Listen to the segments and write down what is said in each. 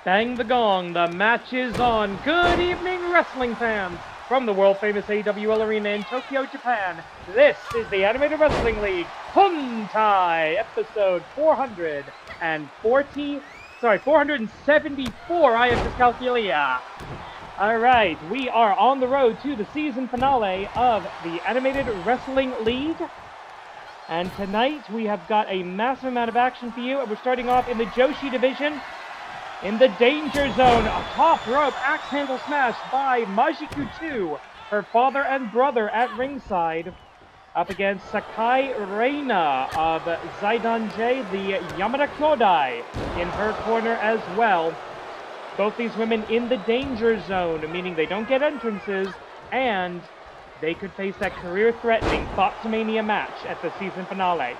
Bang the gong, the match is on. Good evening, wrestling fans. From the world-famous AWL Arena in Tokyo, Japan, this is the Animated Wrestling League Hontai, episode 474. I have dyscalculia. Alright, we are on the road to the season finale of the Animated Wrestling League. And tonight we have got a massive amount of action for you. And we're starting off in the Joshi division. In the danger zone, a top rope axe handle smash by MAJIKU 2, her father and brother at ringside, up against Sakai Reina of Zaidan-J, the Yamada Kyodai, in her corner as well. Both these women in the danger zone, meaning they don't get entrances, and they could face that career-threatening Thought-to-Mania match at the season finale.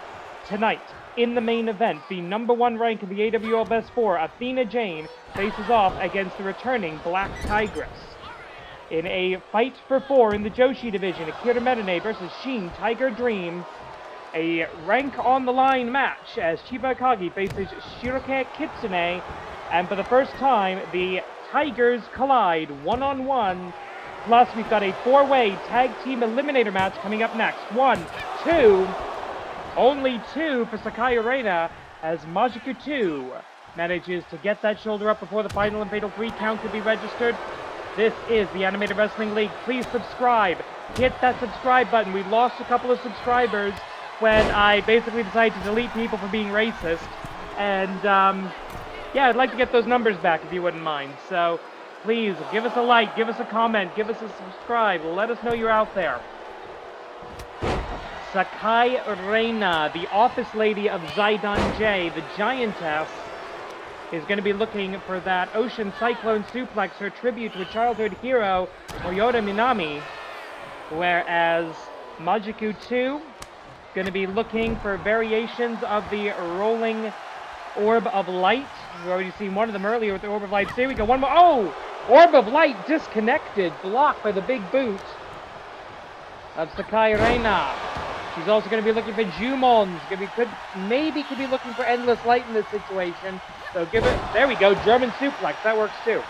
Tonight, in the main event, the number one rank in the AWL Best 4, Athena Jane, faces off against the returning Black Tigress. In a fight for 4 in the Joshi division, Akira Merune versus Shin Tiger Dream, a rank-on-the-line match as Chiba Akagi faces Shiroke Kitsune, and for the first time, the Tigers collide one-on-one. Plus, we've got a 4-way tag team eliminator match coming up next. 1, 2... Only 2 for Sakai Reina as MAJIKU 2 manages to get that shoulder up before the final and fatal 3 count could be registered. This is the Animated Wrestling League. Please subscribe. Hit that subscribe button. We lost a couple of subscribers when I basically decided to delete people for being racist. And, yeah, I'd like to get those numbers back if you wouldn't mind. So, please, give us a like, give us a comment, give us a subscribe. Let us know you're out there. Sakai Reina, the office lady of Zaidan-J, the giantess, is going to be looking for that Ocean Cyclone Suplex, her tribute to a childhood hero, Toyota Minami, whereas MAJIKU 2 is going to be looking for variations of the Rolling Orb of Light. We've already seen one of them earlier with the Orb of Light. Here we go, one more. Oh! Orb of Light disconnected, blocked by the big boot of Sakai Reina. She's also going to be looking for Jumons. Maybe could be looking for Endless Light in this situation. So give it... There we go. German suplex. That works too.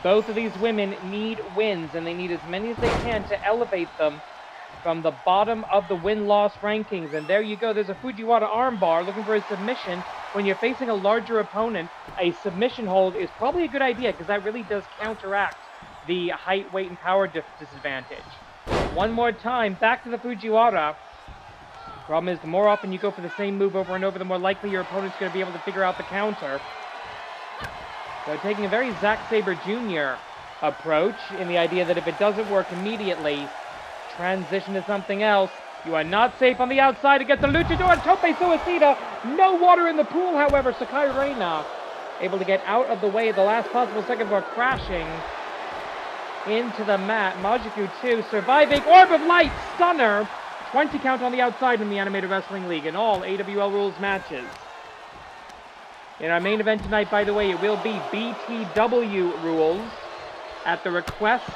Both of these women need wins, and they need as many as they can to elevate them from the bottom of the win-loss rankings. And there you go. There's a Fujiwara armbar looking for a submission. When you're facing a larger opponent, a submission hold is probably a good idea because that really does counteract the height, weight, and power disadvantage. One more time, back to the Fujiwara. Problem is, the more often you go for the same move over and over, the more likely your opponent's going to be able to figure out the counter. So taking a very Zack Sabre Jr. approach in the idea that if it doesn't work immediately, transition to something else. You are not safe on the outside against the Luchador and Tope Suicida. No water in the pool, however. Sakai Reina able to get out of the way at the last possible second before crashing into the mat. MAJIKU 2 surviving. Orb of Light, stunner. 20 count on the outside in the Animated Wrestling League in all AWL rules matches. In our main event tonight, by the way, it will be BTW rules at the request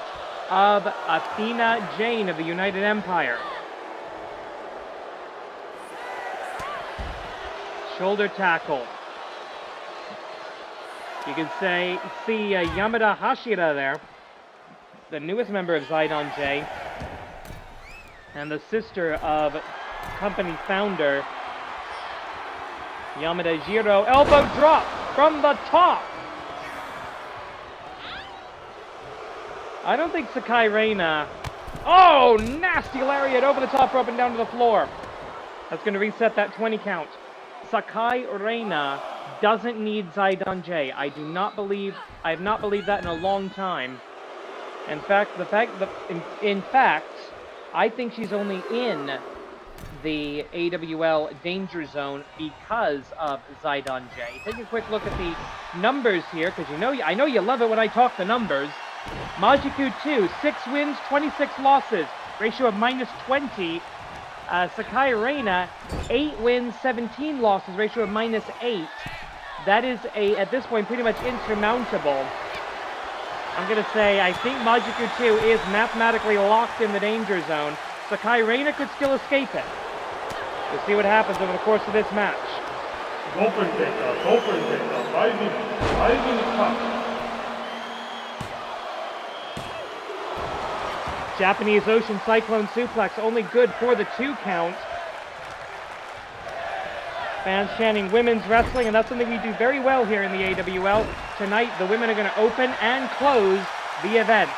of Athena Jane of the United Empire. Shoulder tackle. You can see Yamada Hashira there, the newest member of Zaidan-J, and the sister of company founder Yamada Jiro. Elbow drop from the top. I don't think Sakai Reina... Oh, nasty lariat over the top rope and down to the floor. That's going to reset that 20 count. Sakai Reina doesn't need Zaidan-J. I have not believed that in a long time. In fact, I think she's only in the AWL Danger Zone because of Zaidan-J. Take a quick look at the numbers here, because I know you love it when I talk the numbers. MAJIKU 2, 6 wins, 26 losses, ratio of -20. Sakai Reina, 8 wins, 17 losses, ratio of -8. That is, at this point, pretty much insurmountable. I'm going to say I think MAJIKU 2 is mathematically locked in the danger zone. Sakai Reina could still escape it. We'll see what happens over the course of this match. Japanese Ocean Cyclone Suplex, only good for the 2 count. Fans chanting women's wrestling, and that's something we do very well here in the AWL. Tonight, the women are going to open and close the event.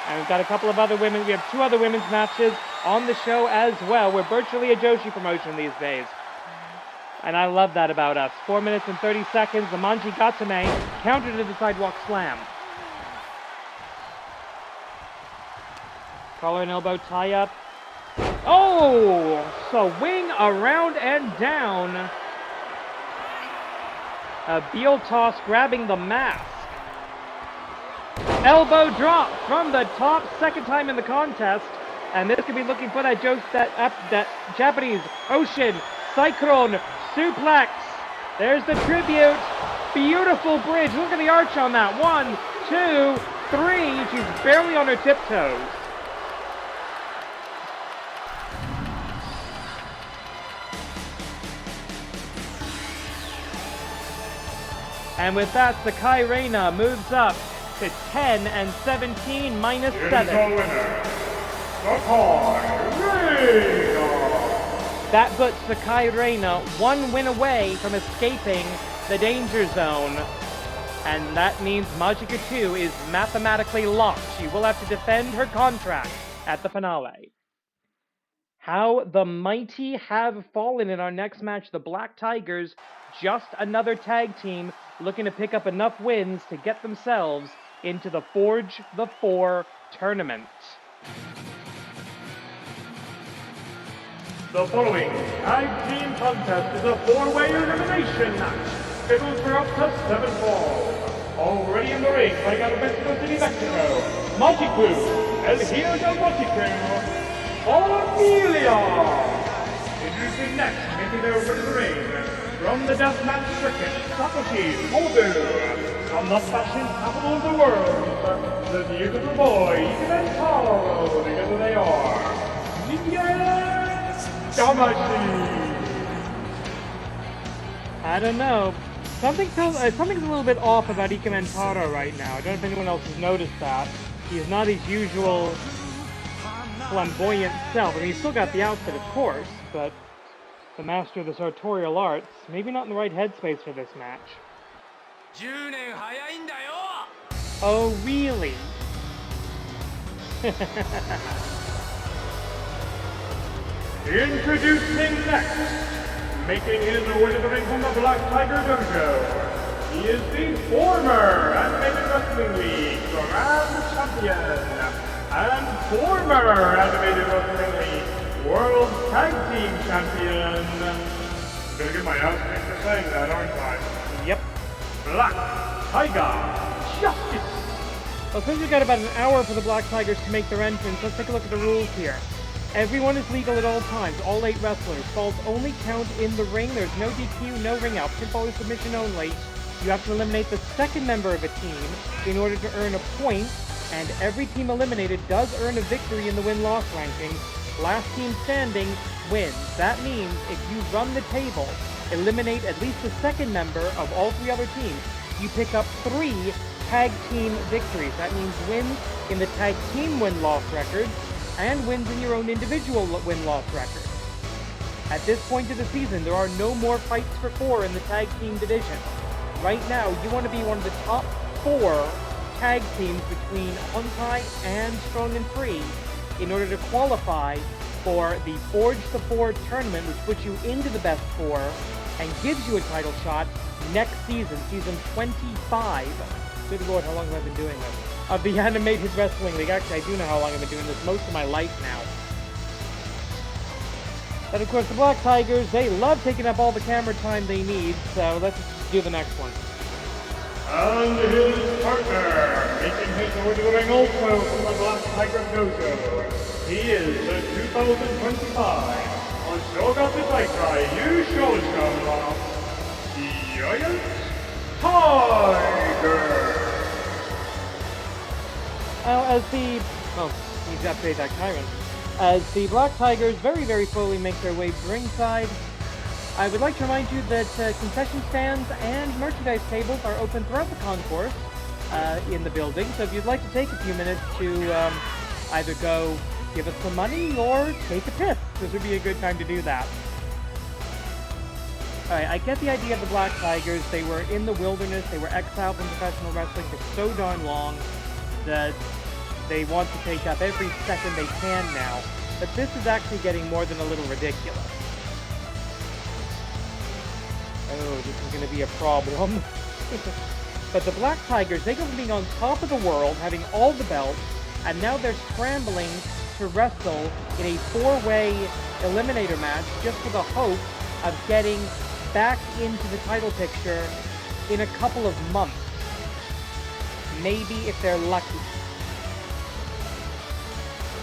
And we've got a couple of other women. We have 2 other women's matches on the show as well. We're virtually a Joshi promotion these days. And I love that about us. 4 minutes and 30 seconds. The MAJIKU counter to the sidewalk slam. Collar and elbow tie up. Oh! So wing around and down. A heel toss grabbing the mask. Elbow drop from the top, 2nd time in the contest. And this could be looking for that Japanese Ocean Cyclone Suplex. There's the tribute. Beautiful bridge. Look at the arch on that. 1, 2, 3. She's barely on her tiptoes. And with that, Sakai Reina moves up to 10 and 17 minus 7. Winner, Sakai Reina. That puts Sakai Reina 1 win away from escaping the danger zone. And that means MAJIKU 2 is mathematically locked. She will have to defend her contract at the finale. How the mighty have fallen in our next match. The Black Tigers, just another tag team looking to pick up enough wins to get themselves into the Forge the 4 tournament. The following tag team contest is a 4-way elimination match, scheduled for up to 7 falls. Already in the ring, fighting out of Mexico City, Mexico, MAJIKU, El Hijo del MAJIKU, Amelia. Introducing next, making their way to the ring, from the deathmatch circuit, Satoshi Kobu. From the fashion capital of the world, the beautiful boy, even tall, because they are. I don't know. Something's a little bit off about Ike Mentaro right now. I don't know if anyone else has noticed that. He's not his usual flamboyant self. I mean, he's still got the outfit, of course, but the master of the sartorial arts, maybe not in the right headspace for this match. Oh, really? Introducing next, making his way to the ring from the Black Tiger Dojo. He is the former Animated Wrestling League Grand Champion and former Animated Wrestling League World Tag Team Champion. Gonna get my ass kicked for saying that, aren't I? Yep. Black Tiger Justice. Well, since we've got about an hour for the Black Tigers to make their entrance, let's take a look at the rules here. Everyone is legal at all times, all 8 wrestlers. Falls only count in the ring. There's no DQ, no ring out. Pinfall is submission only. You have to eliminate the 2nd member of a team in order to earn a point, and every team eliminated does earn a victory in the win-loss rankings. Last team standing wins. That means if you run the table, eliminate at least the 2nd member of all 3 other teams, you pick up 3 tag team victories. That means wins in the tag team win-loss record, and wins in your own individual win-loss record. At this point of the season, there are no more fights for 4 in the tag team division. Right now, you want to be one of the top 4 tag teams between Hontai and Strong and Free in order to qualify for the Forge the 4 tournament, which puts you into the best 4 and gives you a title shot next season, season 25. Good Lord, how long have I been doing this? Of the Animated Wrestling League. Actually, I do know how long I've been doing this, most of my life now. But of course, the Black Tigers, they love taking up all the camera time they need, so let's do the next one. And his partner, making his way to the ring also from the Black Tiger Dojo. He is the 2025 Oshogatsu Saikai Yushousha Giant Tiger. He's got to pay that Kyron. As the Black Tigers very, very slowly make their way to ringside, I would like to remind you that concession stands and merchandise tables are open throughout the concourse in the building. So if you'd like to take a few minutes to either go give us some money or take a piss, this would be a good time to do that. Alright, I get the idea of the Black Tigers. They were in the wilderness, they were exiled from professional wrestling for so darn long that they want to take up every second they can now. But this is actually getting more than a little ridiculous. Oh, this is going to be a problem. But the Black Tigers, they go from being on top of the world, having all the belts, and now they're scrambling to wrestle in a 4-way eliminator match just for the hope of getting back into the title picture in a couple of months. Maybe if they're lucky.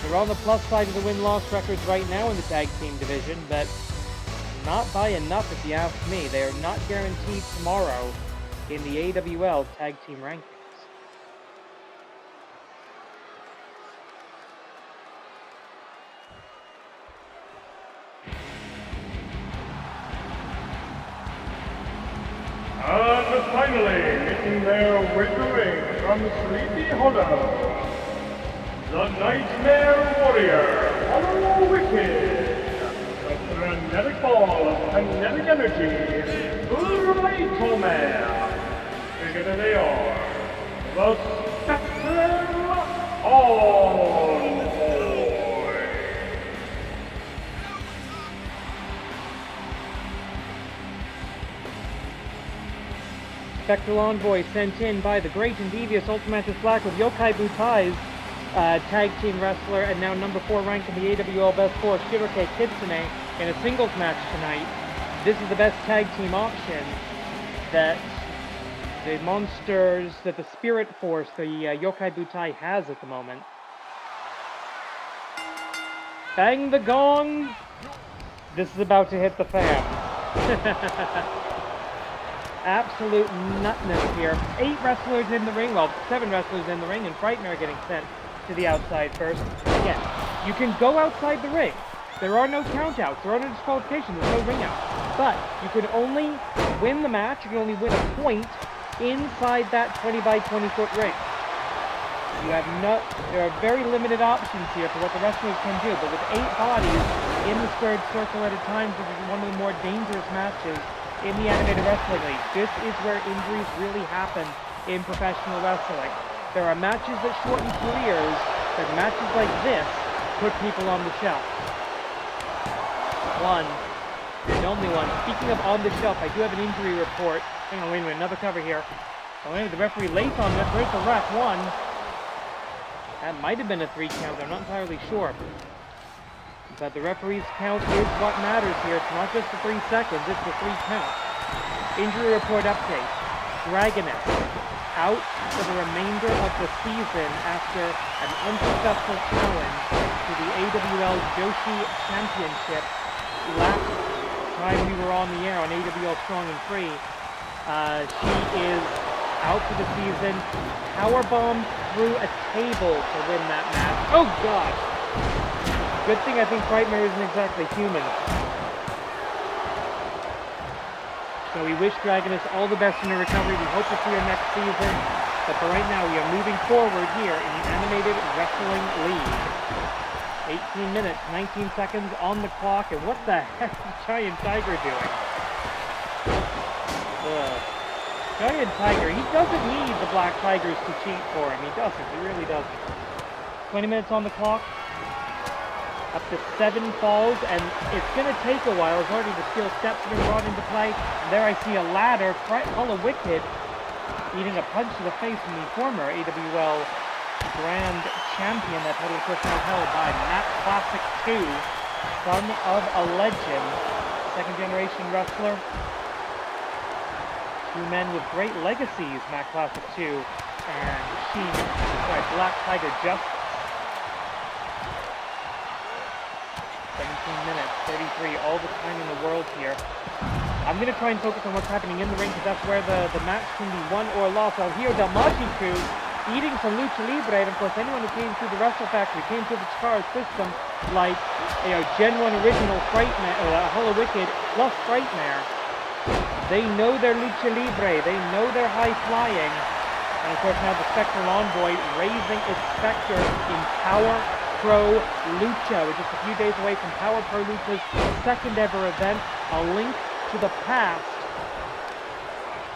They're on the plus side of the win-loss records right now in the tag team division, but not by enough if you ask me. They are not guaranteed tomorrow in the AWL tag team rankings. And finally, making their way to the ring from Sleepy Hollow, the Nightmare Warrior, Hollow Wicked, the frenetic ball of kinetic energy, Little Man, bigger than they are, the Spectre All Boy. Spectral Envoy sent in by the great and devious Ultimatus Black with Yokai Butai's tag team wrestler and now number 4 ranked in the AWL Best 4, Shiroke Kitsune, in a singles match tonight. This is the best tag team option that the monsters, that the Spirit Force, the Yokai Butai has at the moment. Bang the gong! This is about to hit the fan. Absolute nutness here. 8 wrestlers in the ring, well, 7 wrestlers in the ring, and Frightener are getting sent to the outside first. Again, you can go outside the ring. There are no countouts, there are no disqualifications, there's no ring out. But you can only win the match, you can only win a point inside that 20 by 20 foot ring. You have there are very limited options here for what the wrestlers can do, but with 8 bodies in the squared circle at a time, this is one of the more dangerous matches in the animated wrestling league. This is where injuries really happen in professional wrestling. There are matches that shorten careers, but matches like this put people on the shelf. One, and only one. Speaking of on the shelf, I do have an injury report. Hang on, wait a minute, another cover here. Oh, wait, the referee late on this. Where's the ref? 1. That might have been a 3 count, I'm not entirely sure. But the referee's count is what matters here. It's not just the 3 seconds, it's the 3 count. Injury report update. Dragoness out for the remainder of the season after an unsuccessful challenge to the AWL Joshi Championship last time we were on the air on AWL Strong and Free. She is out for the season. Powerbomb through a table to win that match. Oh gosh! Good thing I think Frightmare isn't exactly human. So we wish Dragoness all the best in her recovery. We hope to see her next season. But for right now, we are moving forward here in the Animated Wrestling League. 18 minutes, 19 seconds on the clock. And what the heck is Giant Tiger doing? Giant Tiger, he doesn't need the Black Tigers to cheat for him. He doesn't. He really doesn't. 20 minutes on the clock. Up to 7 falls, and it's going to take a while as already the steel steps have been brought into play. And there I see a ladder. Hollow Wicked eating a punch to the face from the former AWL Grand Champion. That title, of course, now held by Matt Classic 2, son of a legend, second-generation wrestler. 2 men with great legacies, Matt Classic 2 and Shin, Black Tiger Justice. 17 minutes, 33, all the time in the world here. I'm going to try and focus on what's happening in the ring because that's where the match can be won or lost. Al Hiyo del MAJIKU eating some lucha libre, and of course anyone who came through the Wrestle Factory, came through the Chikara system, like, Gen 1 original Frightmare, Hello Wicked plus Frightmare, they know their lucha libre, they know their high flying, and of course now the Spectral Envoy raising its specter in Power Pro Lucha. We're just a few days away from Power Pro Lucha's second ever event, A Link to the Past.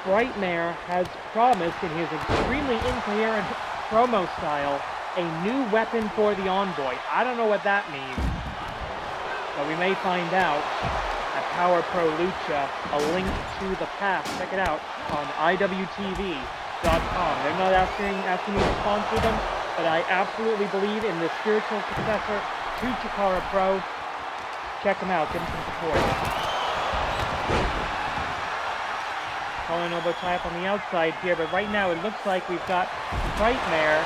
Frightmare has promised in his extremely incoherent promo style a new weapon for the Envoy. I don't know what that means, but we may find out at Power Pro Lucha, A Link to the Past. Check it out on IWTV.com. They're not asking me to sponsor them, but I absolutely believe in the spiritual successor to Chikara Pro. Check them out, give them some support. Collar elbow tie-up on the outside here, but right now it looks like we've got Frightmare,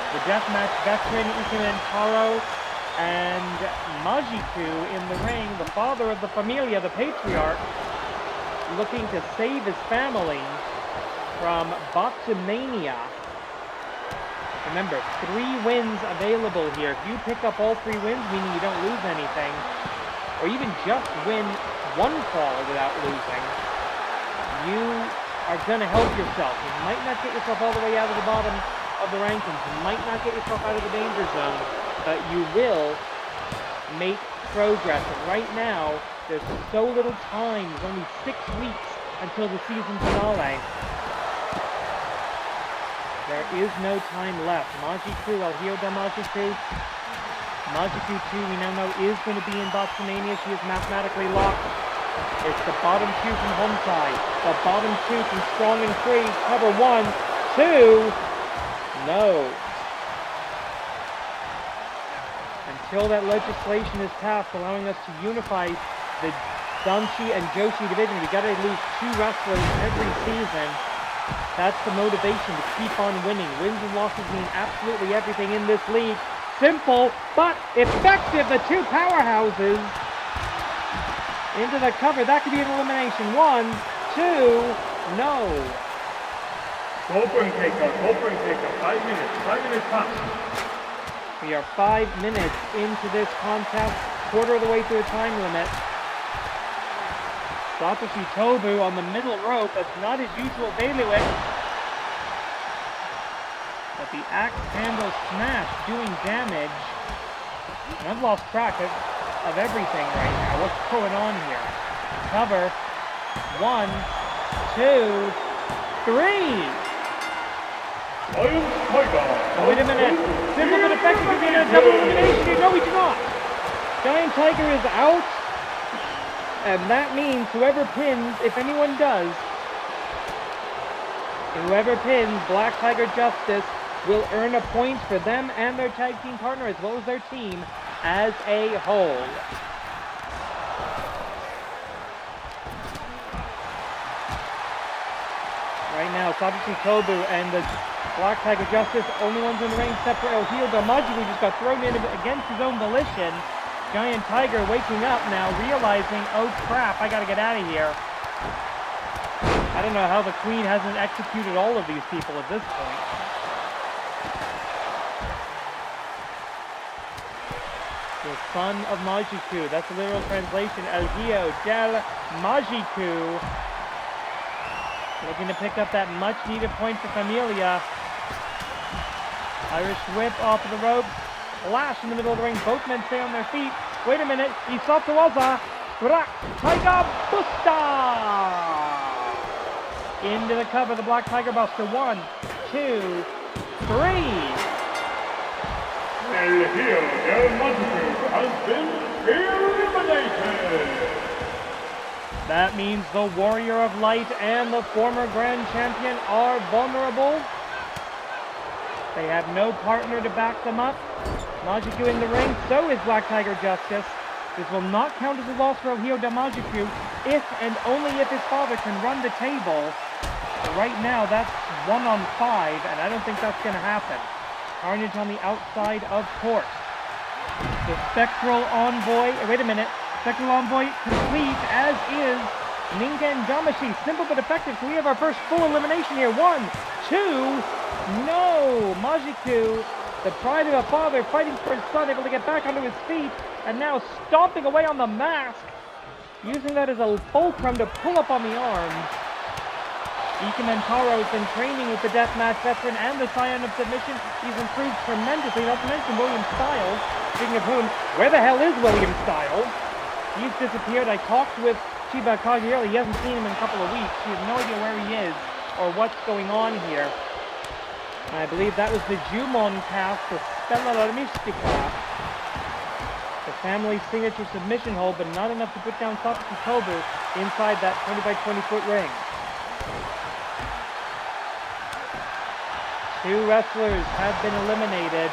the deathmatch veteran Ikemen Taro, and Majiku in the ring, the father of the Familia, the patriarch, looking to save his family from Boxomania. Remember, 3 wins available here. If you pick up all 3 wins, meaning you don't lose anything, or even just win 1 fall without losing, you are going to help yourself. You might not get yourself all the way out of the bottom of the rankings. You might not get yourself out of the danger zone, but you will make progress. And right now, there's so little time. There's only 6 weeks until the season finale. There is no time left. Majiku, El Hijo del Majiku. Majiku 2, we now know, is going to be in Boxomania. She is mathematically locked. It's the bottom 2 from Hontai. The bottom 2 from Strong and Free. Cover 1, 2. No. Until that legislation is passed, allowing us to unify the Danshi and Joshi division, we gotta lose 2 wrestlers every season. That's the motivation to keep on winning. Wins and losses mean absolutely everything in this league. Simple, but effective. The 2 powerhouses into the cover. That could be an elimination. 1, 2, no. Open taker, 5 minutes, 5 minutes past. We are 5 minutes into this contest, quarter of the way through the time limit. Satoshi Tobu on the middle rope. That's not his usual bailiwick. But the axe handle smash doing damage. And I've lost track of everything right now. What's going on here? Cover. 1, 2, 3. Oh, wait a minute. Simple but effective. Could be a double elimination here. No, we do not. Giant Tiger is out. And that means whoever pins, if anyone does, whoever pins Black Tiger Justice will earn a point for them and their tag team partner as well as their team as a whole. Right now, Satoshi Tobu and the Black Tiger Justice, only ones in the ring except for El Hijo del Majiku, just got thrown in against his own volition. Giant Tiger waking up now, realizing, oh crap, I gotta get out of here. I don't know how the Queen hasn't executed all of these people at this point. The son of Majiku, that's the literal translation, El Hijo del Majiku. Looking to pick up that much needed point for Familia. Irish whip off of the ropes. Lash in the middle of the ring. Both men stay on their feet. Wait a minute. Isato Waza. Black Tiger Buster. Into the cover. The Black Tiger Buster. 1, 2, 3. El Hijo del Majiku has been eliminated. That means the Warrior of Light and the former Grand Champion are vulnerable. They have no partner to back them up. Majiku in the ring, so is Black Tiger Justice. This will not count as a loss for El Hijo del Majiku if and only if his father can run the table. But right now, that's 1 on 5, and I don't think that's going to happen. Carnage on the outside, of course. The Spectral Envoy, wait a minute. Spectral Envoy complete, as is Ninja and Damashi. Simple but effective, so we have our first full elimination here. 1, 2, No! Majiku, the pride of a father, fighting for his son, able to get back onto his feet, and now stomping away on the mask, using that as a fulcrum to pull up on the arms. Ikementaro has been training with the deathmatch veteran and the Scion of Submission. He's improved tremendously, not to mention William Styles. Speaking of whom, where the hell is William Styles? He's disappeared. I talked with Chiba Akagi earlier. He hasn't seen him in a couple of weeks. He has no idea where he is or what's going on here. And I believe that was the Jumon cast, the Stella La Mystica. The family signature submission hold, but not enough to put down Satoshi Kobu inside that 20 by 20 foot ring. Two wrestlers have been eliminated,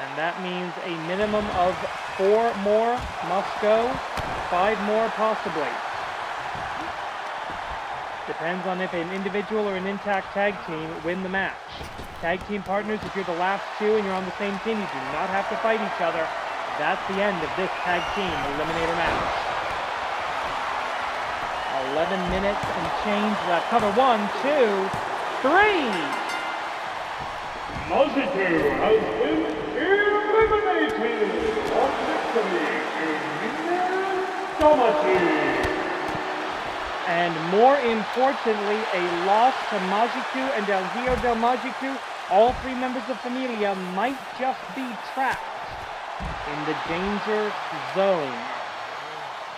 and that means a minimum of 4 more must go, 5 more possibly. Depends on if an individual or an intact tag team win the match. Tag team partners, if you're the last two and you're on the same team, you do not have to fight each other. That's the end of this tag team eliminator match. 11 minutes and change left. Cover 1, 2, 3! Majiku has been eliminated on victory in Damachi. And more importantly, a loss to Majiku and El Hijo del Majiku. All 3 members of Familia might just be trapped in the danger zone.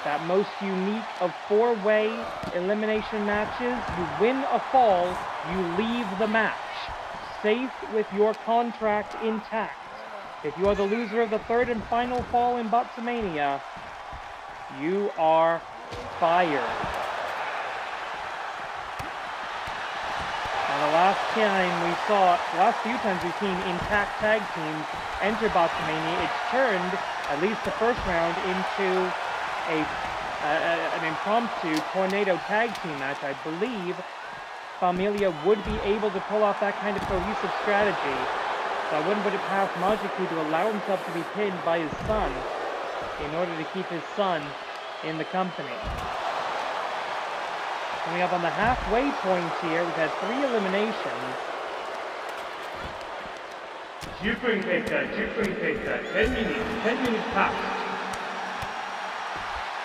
That most unique of 4-way elimination matches. You win a fall, you leave the match, safe with your contract intact. If you are the loser of the 3rd and final fall in Botsamania, you are fired. And the last few times we've seen intact tag teams enter Botsamania, it's turned, at least the first round, into an impromptu tornado tag team match. I believe Familia would be able to pull off that kind of cohesive strategy. So I wouldn't put it past Majiku to allow himself to be pinned by his son in order to keep his son in the company. Coming up on the halfway point here, we've had 3 eliminations. 10分経過、10分経過、10 minutes passed.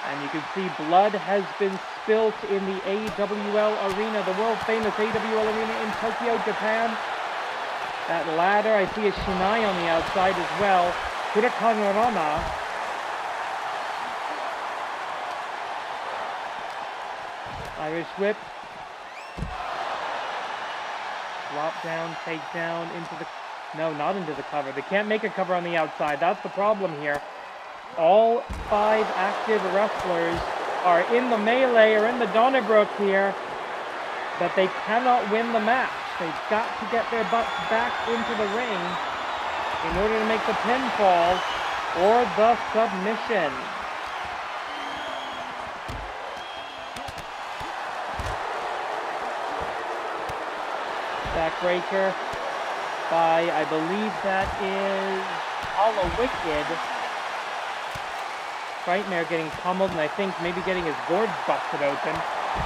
And you can see blood has been spilt in the AWL Arena, the world-famous AWL Arena in Tokyo, Japan. That ladder, I see a Shinai on the outside as well. Hurakanorama. Irish whip. Drop down, take down into the... No, not into the cover. They can't make a cover on the outside. That's the problem here. All 5 active wrestlers are in the melee or in the Donnybrook here, but they cannot win the match. They've got to get their butts back into the ring in order to make the pinfall or the submission. Backbreaker by, I believe that is Hollow Wicked. Frightmare getting pummeled, and I think maybe getting his gourd busted open.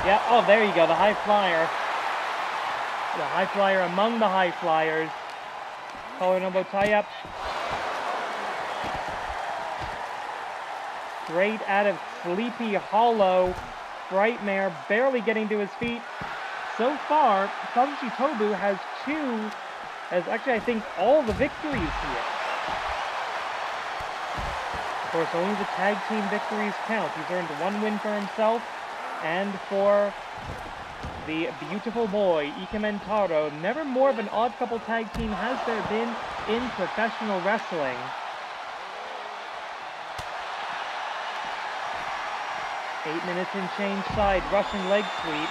Yeah, oh, there you go, the high flyer. The high flyer among the high flyers. Collar elbow tie-up. Straight out of Sleepy Hollow. Frightmare barely getting to his feet. So far, Satoshi Kobu has actually I think all the victories here. Of course, only the tag team victories count. He's earned 1 win for himself, and for the beautiful boy, Ikementaro. Never more of an odd couple tag team has there been in professional wrestling. Eight minutes and change side, Russian leg sweep.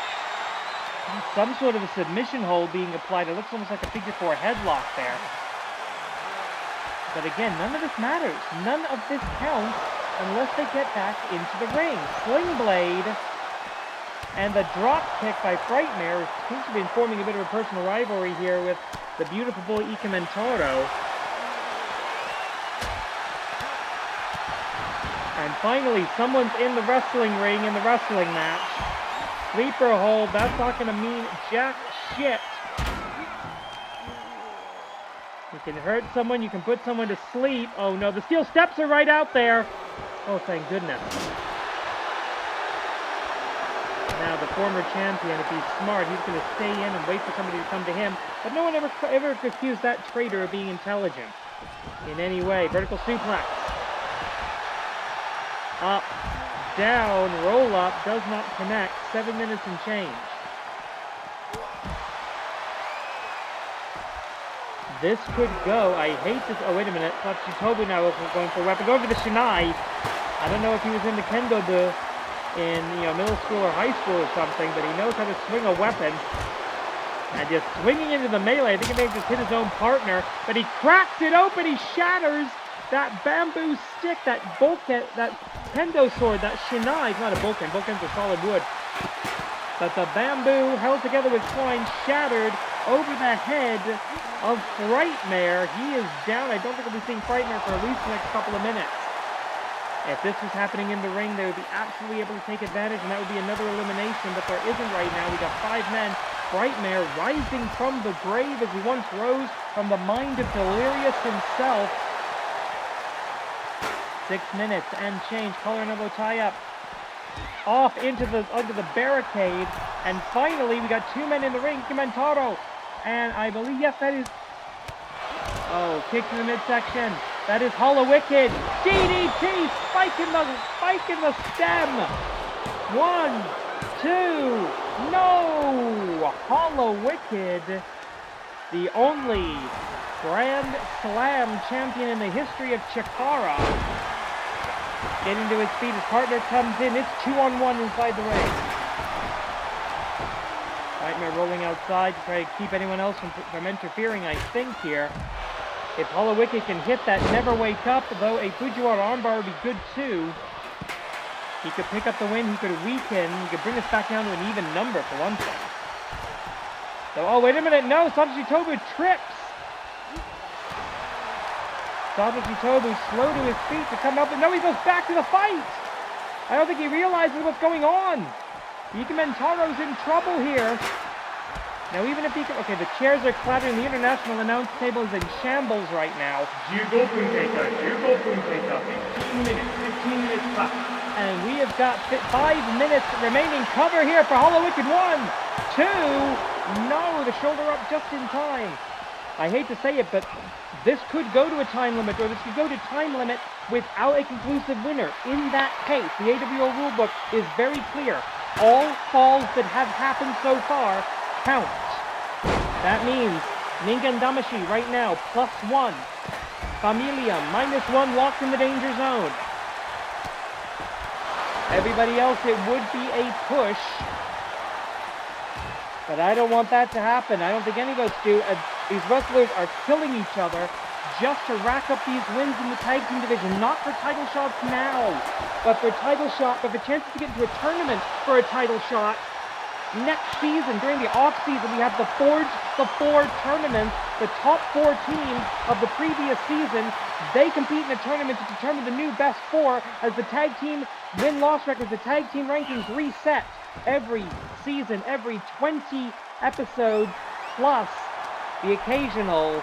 Some sort of a submission hold being applied. It looks almost like a figure 4 headlock there. But again, none of this matters. None of this counts unless they get back into the ring. Sling blade and the drop kick by Frightmare seems to be forming a bit of a personal rivalry here with the beautiful boy Ikementaro. And finally, someone's in the wrestling ring in the wrestling match. Sleeper hold, that's not going to mean jack shit. You can hurt someone, you can put someone to sleep. Oh no, the steel steps are right out there. Oh, thank goodness. Now the former champion, if he's smart, he's going to stay in and wait for somebody to come to him. But no one ever accused that traitor of being intelligent in any way. Vertical suplex. Up, down, roll up, does not connect. 7 minutes and change. This could go. I hate this. Oh, wait a minute. Tobu now is going for a weapon. Going for the Shinai. I don't know if he was in the Kendo-do in middle school or high school or something, but he knows how to swing a weapon. And just swinging into the melee. I think he may have just hit his own partner, but he cracks it open. He shatters that bamboo stick, that bulkhead, that kendo sword, that Shinai. It's not a bulkhead. Bulkheads are solid wood. But the bamboo held together with twine shattered over the head of Frightmare. He is down. I don't think we'll be seeing Frightmare for at least the next couple of minutes. If this was happening in the ring, they would be absolutely able to take advantage, and that would be another elimination, but there isn't right now. We got 5 men. Frightmare rising from the grave as he once rose from the mind of Delirious himself. 6 minutes and change. Collar and elbow tie-up. Off into the barricade, and finally we got 2 men in the ring. Kimentaro, and I believe, yes, that is... Oh, kick to the midsection. That is Hollow Wicked. DDT, spike in the stem. 1, 2, no! Hollow Wicked, the only Grand Slam champion in the history of Chikara. Getting to his feet, his partner comes in. It's 2-on-1 inside the ring. Nightmare rolling outside to try to keep anyone else from interfering, I think, here. If Hollow Wicked can hit that Never Wake Up, though a Fujiwara armbar would be good too. He could pick up the win, he could weaken, he could bring us back down to an even number for one thing. So, oh, wait a minute, no, Satoshi Tobu trips. Satoshi Tobu slow to his feet to come up, and no, he goes back to the fight. I don't think he realizes what's going on. Ikemen-Taro's in trouble here. Now, even if he can... Okay, the chairs are clattering. The international announce table is in shambles right now. 15 minutes left. And we have got 5 minutes remaining. Cover here for Hollow Wicked. 1, 2. No, the shoulder up just in time. I hate to say it, but this could go to a time limit, or this could go to time limit without a conclusive winner. In that case, the AWL rulebook is very clear. All falls that have happened so far count. That means Ningen Damashi right now, +1. Familia, -1, locked in the danger zone. Everybody else, it would be a push. But I don't want that to happen. I don't think any of us do. These wrestlers are killing each other just to rack up these wins in the tag team division. Not for title shots now, but for chances to get into a tournament for a title shot. Next season, during the off-season, we have the Forge the 4 tournaments. The top 4 teams of the previous season, they compete in a tournament to determine the new best 4 as the tag team win-loss records, the tag team rankings reset every season, every 20 episodes, plus the occasional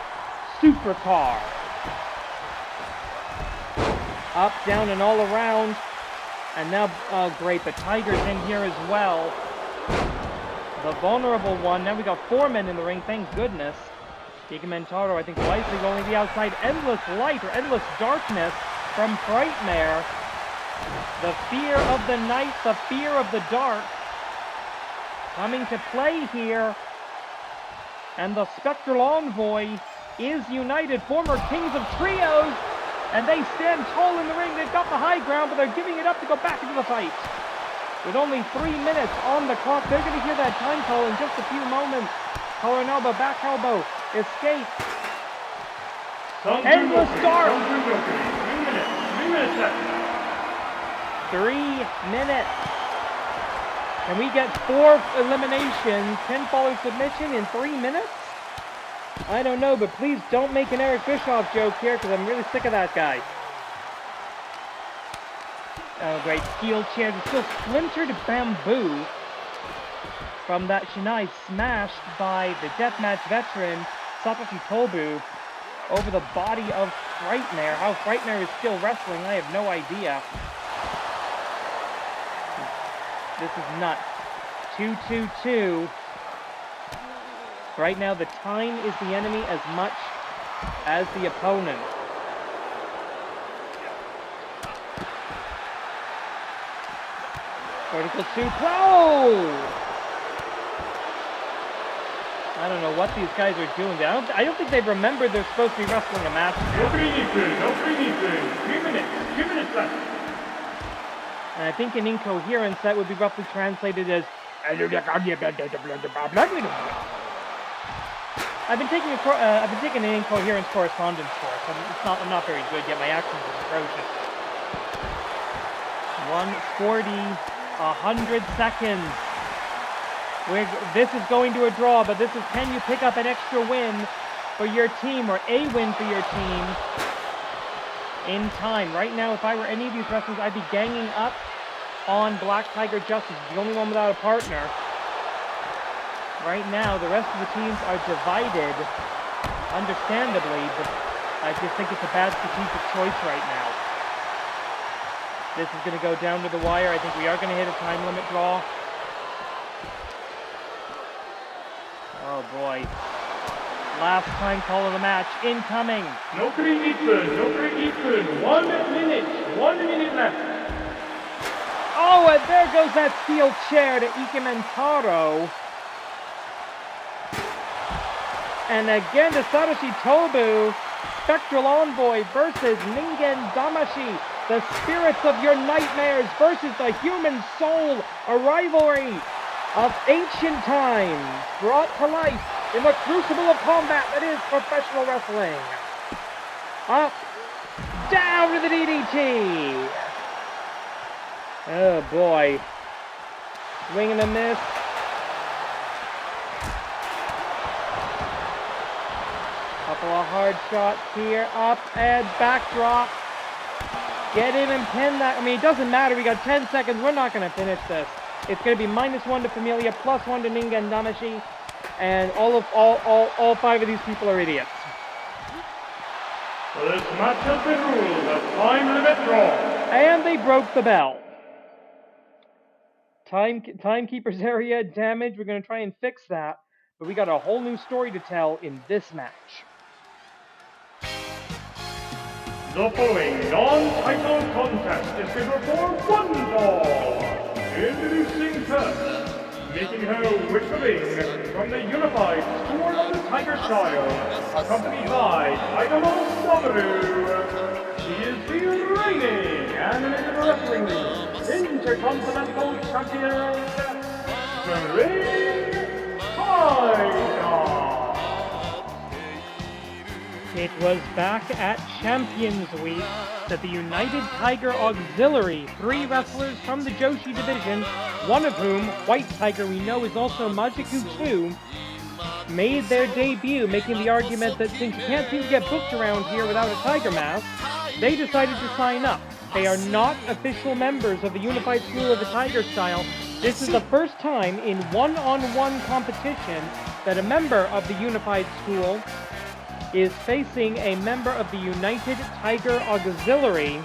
supercar. Up, down, and all around. And now, oh great, the Tiger's in here as well. The vulnerable one. Now we got 4 men in the ring, thank goodness. Ikemen-Taro, I think, likely going to the outside. Endless light, or endless darkness from Frightmare. The fear of the night, the fear of the dark, coming to play here. And the Spectral Envoy is united. Former Kings of Trios. And they stand tall in the ring. They've got the high ground, but they're giving it up to go back into the fight. With only 3 minutes on the clock, they're going to hear that time call in just a few moments. Collar and elbow, back elbow, escape. Endless dark. 3 minutes left. 3 minutes. Can we get 4 eliminations, pinfall or submission in 3 minutes? I don't know, but please don't make an Eric Bischoff joke here, because I'm really sick of that guy. Oh, great. Steel chairs. It's still splintered bamboo. from that Shinai smashed by the deathmatch veteran Satoshi Tobu over the body of Frightmare. How Frightmare is still wrestling, I have no idea. This is nuts. 2-2-2. Right now, the time is the enemy as much as the opponent. Vertical suplex. I don't know what these guys are doing. I don't think they've remembered they're supposed to be wrestling a match. No preheat. 2 minutes left. And I think in incoherence that would be roughly translated as I've been taking an incoherence correspondence course. I'm not very good yet. My accent is atrocious. 140, 100 seconds. This is going to a draw, but this is, can you pick up an extra win for your team, or a win for your team in time? Right now, if I were any of these wrestlers, I'd be ganging up on Black Tiger Justice, the only one without a partner. Right now, the rest of the teams are divided, understandably, but I just think it's a bad strategic choice right now. This is going to go down to the wire. I think we are going to hit a time limit draw. Oh boy. Last time call of the match incoming. No preheat. 1 minute. 1 minute left. Oh, and there goes that steel chair to Ikementaro. And again to Satoshi Tobu. Spectral Envoy versus Ningen Damashi. The spirits of your nightmares versus the human soul. A rivalry of ancient times brought to life in the crucible of combat that is professional wrestling. Up, down to the DDT. Oh boy. Swing and a miss. Couple of hard shots here. Up and backdrop. Get in and pin that. I mean, it doesn't matter. We got 10 seconds. We're not going to finish this. It's going to be -1 to Familia, +1 to Ningen Damashi. And all 5 of these people are idiots. So this match has been ruled a time limit draw. And they broke the bell. Timekeeper's area damage. We're going to try and fix that. But we got a whole new story to tell in this match. The following non-title contest is scheduled for one fall. Introducing first, making her whistling from the unified Sword of the Tiger style, accompanied by Idol Samaru. She is the reigning Animated Wrestling League Intercontinental Champion, Merune. It was back at Champions Week that the United Tiger Auxiliary, 3 wrestlers from the Joshi division, one of whom, White Tiger, we know is also Majiku 2, made their debut, making the argument that since you can't seem to get booked around here without a tiger mask, they decided to sign up. They are not official members of the Unified School of the Tiger style. This is the first time in one-on-one competition that a member of the Unified School is facing a member of the United Tiger Auxiliary.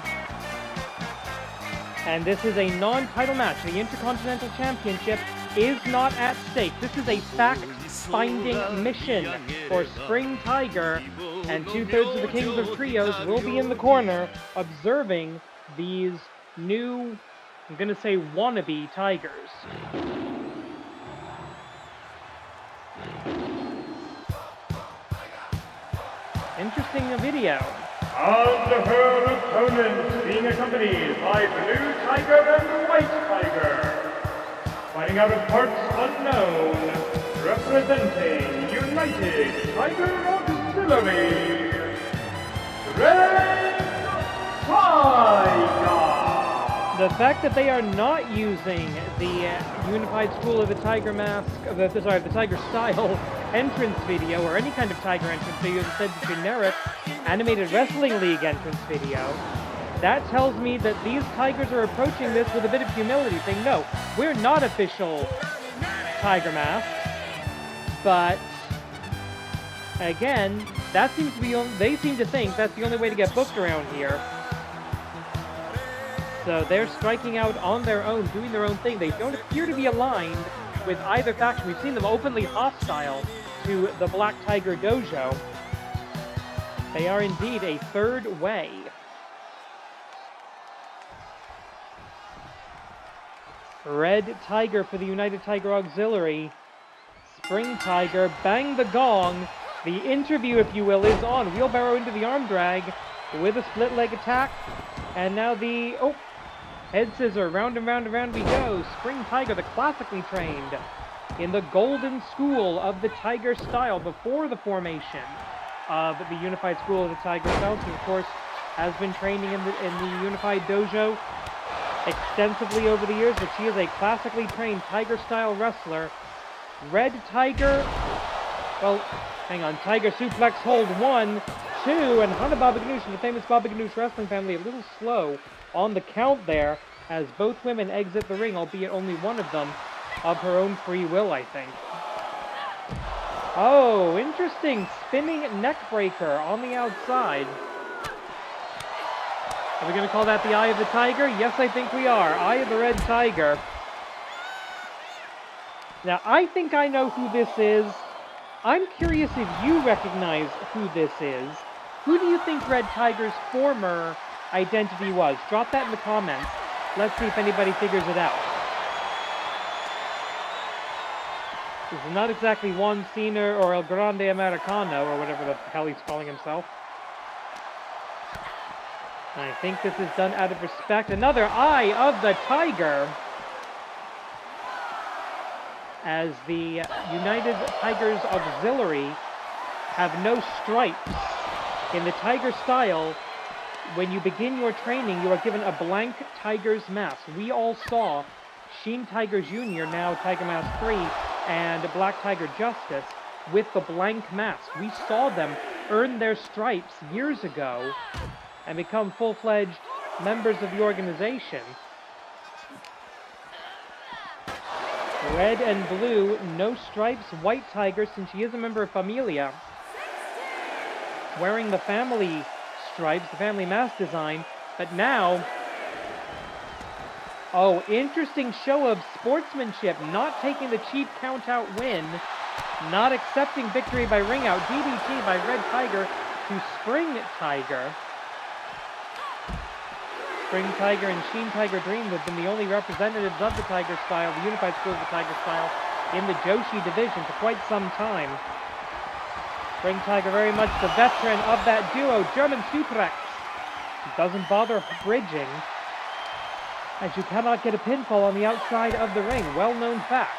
And this is a non-title match. The Intercontinental Championship is not at stake. This is a fact-finding mission for Spring Tiger, and 2/3 of the Kings of Trios will be in the corner observing these new, I'm gonna say wannabe Tigers. Interesting video. And her opponent being accompanied by Blue Tiger and White Tiger. Fighting out of parts unknown, representing United Tiger Auxiliary, Red Tiger. The fact that they are not using the Unified School of the Tiger Mask, the Tiger Style entrance video, or any kind of Tiger entrance video, instead the generic Animated Wrestling League entrance video, that tells me that these Tigers are approaching this with a bit of humility, saying, no, we're not official tiger masks, but again, that seems to be, they seem to think that's the only way to get booked around here. So they're striking out on their own, doing their own thing. They don't appear to be aligned with either faction. We've seen them openly hostile to the Black Tiger Dojo. They are indeed a third way. Red Tiger for the United Tiger Auxiliary. Spring Tiger, bang the gong. The interview, if you will, is on. Wheelbarrow into the arm drag with a split leg attack. And now the, head scissor, round and round and round we go. Spring Tiger, the classically trained in the golden school of the Tiger style before the formation of the Unified School of the Tiger style. She, of course, has been training in the Unified Dojo extensively over the years, but she is a classically trained Tiger-style wrestler. Red Tiger, well, hang on, Tiger suplex hold 1, 2, and Hana Baba Ganoush and the famous Baba Ganoush wrestling family a little slow on the count there as both women exit the ring, albeit only one of them of her own free will, I think. Oh, interesting. Spinning neck breaker on the outside. Are we going to call that the Eye of the Tiger? Yes, I think we are. Eye of the Red Tiger. Now, I think I know who this is. I'm curious if you recognize who this is. Who do you think Red Tiger's former identity was? Drop that in the comments. Let's see if anybody figures it out. This is not exactly Juan Cena or El Grande Americano or whatever the hell he's calling himself. I think this is done out of respect. Another Eye of the Tiger. As the United Tigers Auxiliary have no stripes. In the Tiger style, when you begin your training, you are given a blank Tiger's mask. We all saw Shin Tiger Jr., now Tiger Mask 3, and Black Tiger Justice with the blank mask. We saw them earn their stripes years ago and become full-fledged members of the organization. Red and blue, no stripes. White Tiger, since she is a member of Familia, wearing the family stripes, the family mask design, but now, oh, interesting show of sportsmanship, not taking the cheap count-out win, not accepting victory by ring-out, DDT by Red Tiger to Spring Tiger. Spring Tiger and Shin Tiger Dream have been the only representatives of the Tiger style, the Unified School of the Tiger style, in the Joshi division for quite some time. Spring Tiger very much the veteran of that duo. German suplex. Doesn't bother bridging, as you cannot get a pinfall on the outside of the ring. Well-known fact.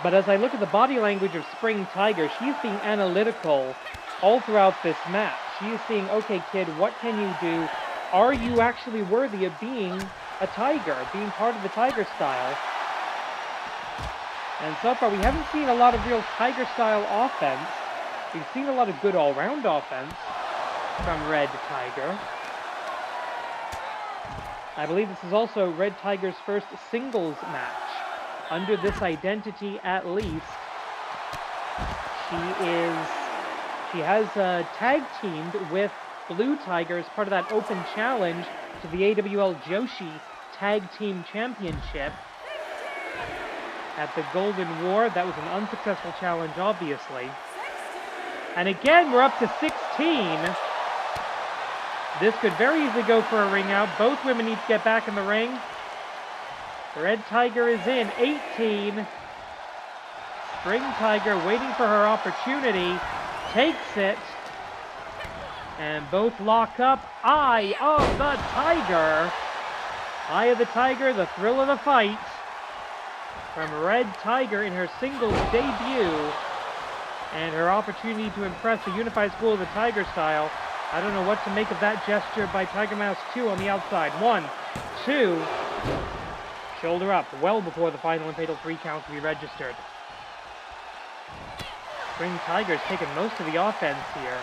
But as I look at the body language of Spring Tiger, she's being analytical all throughout this match. She is saying, okay, kid, what can you do? Are you actually worthy of being a Tiger, being part of the Tiger style? And so far, we haven't seen a lot of real Tiger style offense. We've seen a lot of good all-round offense from Red Tiger. I believe this is also Red Tiger's first singles match under this identity, at least. She has tag teamed with Blue Tiger as part of that open challenge to the AWL Joshi Tag Team Championship at the Golden War. That was an unsuccessful challenge, obviously. And again, we're up to 16. This could very easily go for a ring out. Both women need to get back in the ring. Red Tiger is in. 18. Spring Tiger waiting for her opportunity. Takes it. And both lock up. Eye of the Tiger. Eye of the Tiger, the thrill of the fight. From Red Tiger in her singles debut. And her opportunity to impress the Unified School of the Tiger style. I don't know what to make of that gesture by Tiger Mask 2 on the outside. 1, 2. Shoulder up, well before the final and fatal 3 count to be registered. Spring Tiger's taken most of the offense here.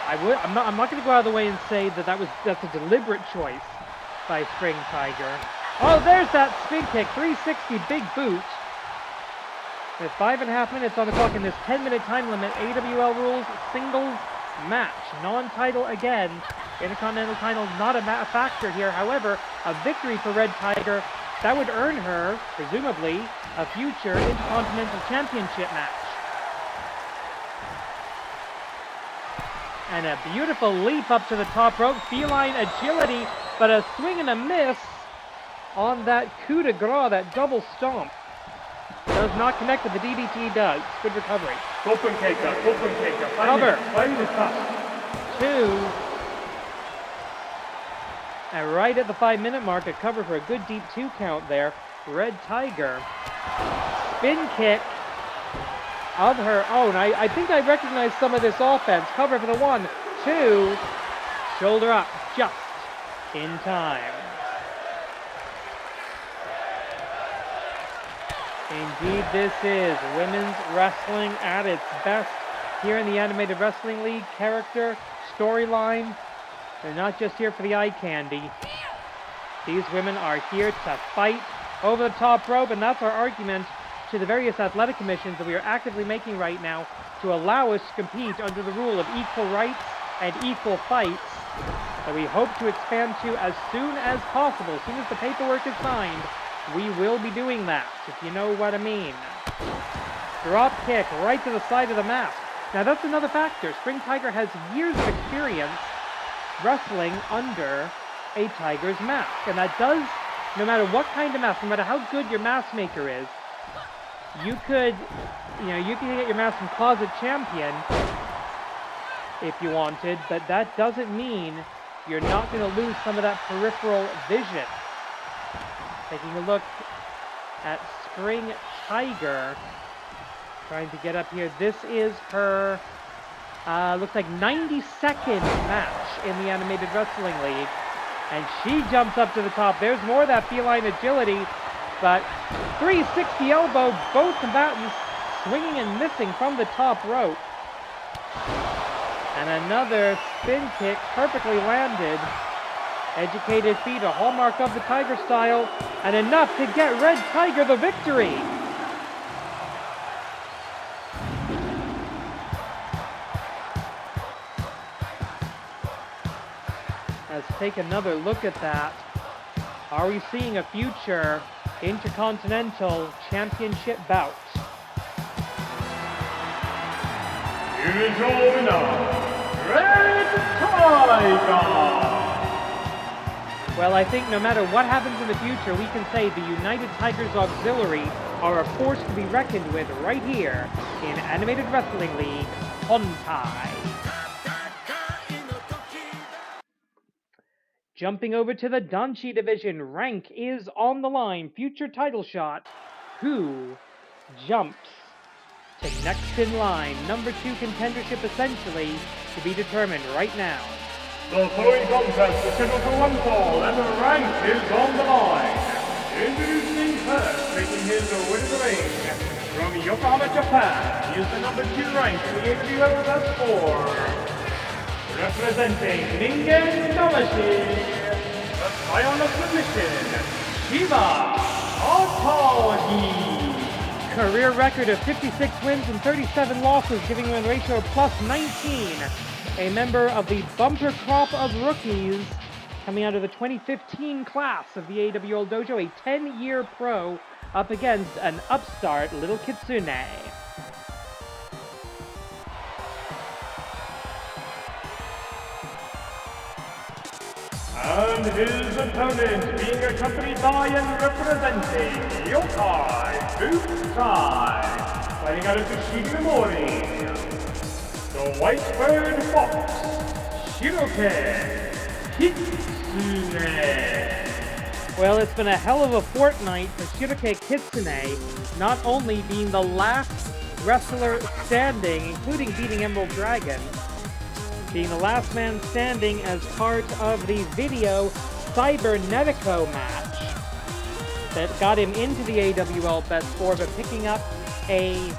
I'm not going to go out of the way and say that that's a deliberate choice by Spring Tiger. Oh, there's that spin kick, 360 big boot With 5.5 minutes on the clock in this 10-minute time limit, AWL rules singles match. Non-title again. Intercontinental title not a factor here. However, a victory for Red Tiger, that would earn her, presumably, a future Intercontinental Championship match. And a beautiful leap up to the top rope. Feline agility, but a swing and a miss on that coup de grace, that double stomp. Does not connect, but the DDT does. Good recovery. Cover. Fight is tough. 2. And right at the 5-minute mark, a cover for a good deep 2 count there. Red Tiger. Spin kick of her own. I think I recognize some of this offense. Cover for the 1, 2. Shoulder up just in time. Indeed, this is women's wrestling at its best here in the Animated Wrestling League. Character, storyline, they're not just here for the eye candy. These women are here to fight over the top rope, and that's our argument to the various athletic commissions that we are actively making right now to allow us to compete under the rule of equal rights and equal fights that we hope to expand to as soon as possible. As soon as the paperwork is signed, we will be doing that, if you know what I mean. Drop kick right to the side of the mask. Now that's another factor. Spring Tiger has years of experience wrestling under a tiger's mask. And that does, no matter what kind of mask, no matter how good your mask maker is, you can get your mask from Closet Champion if you wanted, but that doesn't mean you're not going to lose some of that peripheral vision. Taking a look at Spring Tiger, trying to get up here. This is her, looks like 92nd match in the Animated Wrestling League. And she jumps up to the top. There's more of that feline agility, but 360 elbow, both combatants swinging and missing from the top rope. And another spin kick, perfectly landed. Educated feet, a hallmark of the Tiger style, and enough to get Red Tiger the victory. Let's take another look at that. Are we seeing a future Intercontinental Championship bout? Here is your winner, Red Tiger! Well, I think no matter what happens in the future, we can say the United Tigers Auxiliary are a force to be reckoned with right here in Animated Wrestling League Hontai. Jumping over to the Danshi division, rank is on the line. Future title shot. Who jumps to next in line? Number 2 contendership essentially to be determined right now. The following contest is scheduled for 1 fall, and the rank is on the line. Introducing first, taking his way to the ring, from Yokohama, Japan, he is the number 2 ranked in the AWL Class 4. Representing Ningen Damashi, the Scion of Submission, Chiba Akagi. Career record of 56 wins and 37 losses, giving him a ratio of plus 19. A member of the bumper crop of rookies coming out of the 2015 class of the AWL Dojo, a 10-year pro up against an upstart little Kitsune. And his opponent being accompanied by and representing Yokai Butai, fighting out of Shigemori. The White Bird Fox, Shiroke, Kitsune. Well, it's been a hell of a fortnight for Shiroke Kitsune, not only being the last wrestler standing, including beating Emerald Dragon, being the last man standing as part of the video Cybernetico match that got him into the AWL Best 4, but picking up a,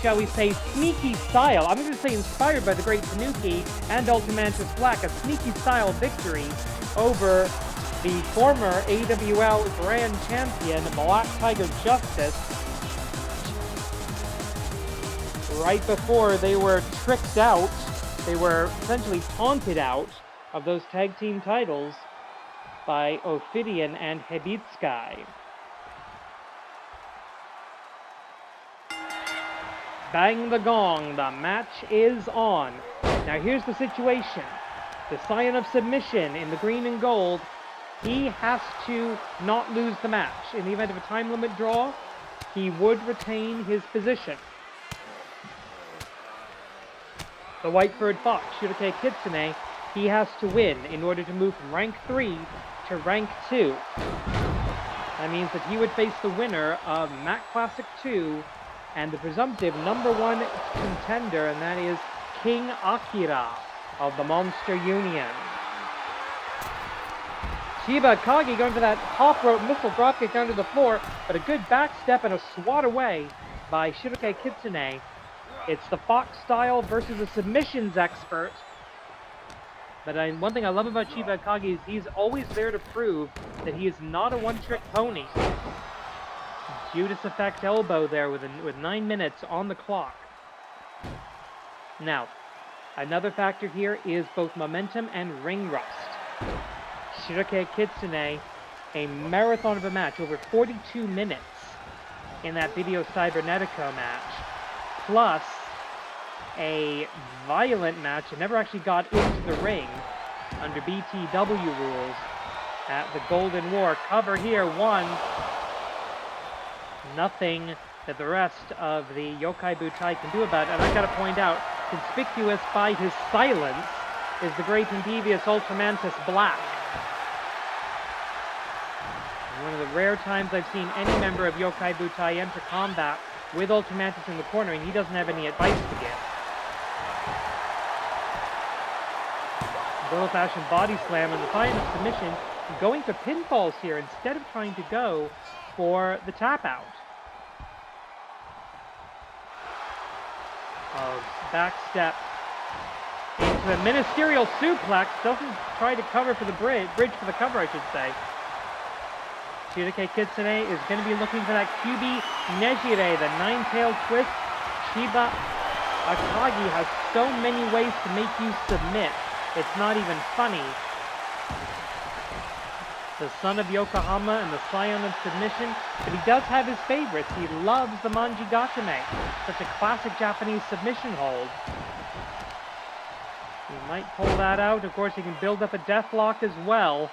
shall we say, sneaky style. I'm going to say inspired by the great Tanuki and Ultimantis Black, a sneaky style victory over the former AWL Grand Champion, Black Tiger Justice. right before they were tricked out, they were essentially taunted out of those tag team titles by Ophidian and Hibitsky. Bang the gong, the match is on. Now here's the situation. The Scion of Submission in the green and gold, he has to not lose the match. In the event of a time limit draw, he would retain his position. The White-furred Fox, Shiroke Kitsune, he has to win in order to move from rank 3 to rank 2. That means that he would face the winner of Mat Classic 2 and the presumptive #1 contender, and that is King Akira of the Monster Union. Chiba Akagi going for that top rope missile dropkick down to the floor, but a good back step and a swat away by Shiroke Kitsune. It's the Fox style versus a submissions expert. But one thing I love about Chiba Akagi is he's always there to prove that he is not a one-trick pony. Judas Effect elbow there with 9 minutes on the clock. Now, another factor here is both momentum and ring rust. Shiroke Kitsune, a marathon of a match, over 42 minutes in that Video Cybernetico match, plus a violent match and never actually got into the ring under BTW rules at the Golden War. Cover here, 1. Nothing that the rest of the Yokai Butai can do about it. And I gotta point out, conspicuous by his silence is the great and devious Ultramantis Black. One of the rare times I've seen any member of Yokai Butai enter combat with Ultramantis in the corner, and he doesn't have any advice to give. Good old-fashioned body slam and the Scion of Submission going for pinfalls here instead of trying to go for the tap out. Back step into a ministerial suplex. Doesn't try to cover for the bridge for the cover, I should say. Shiroke Kitsune is going to be looking for that QB Nejire, the 9-tailed twist. Chiba Akagi has so many ways to make you submit. It's not even funny. The son of Yokohama and the Scion of Submission, but he does have his favorites. He loves the Manjigatame, such a classic Japanese submission hold. He might pull that out. Of course, he can build up a deathlock as well.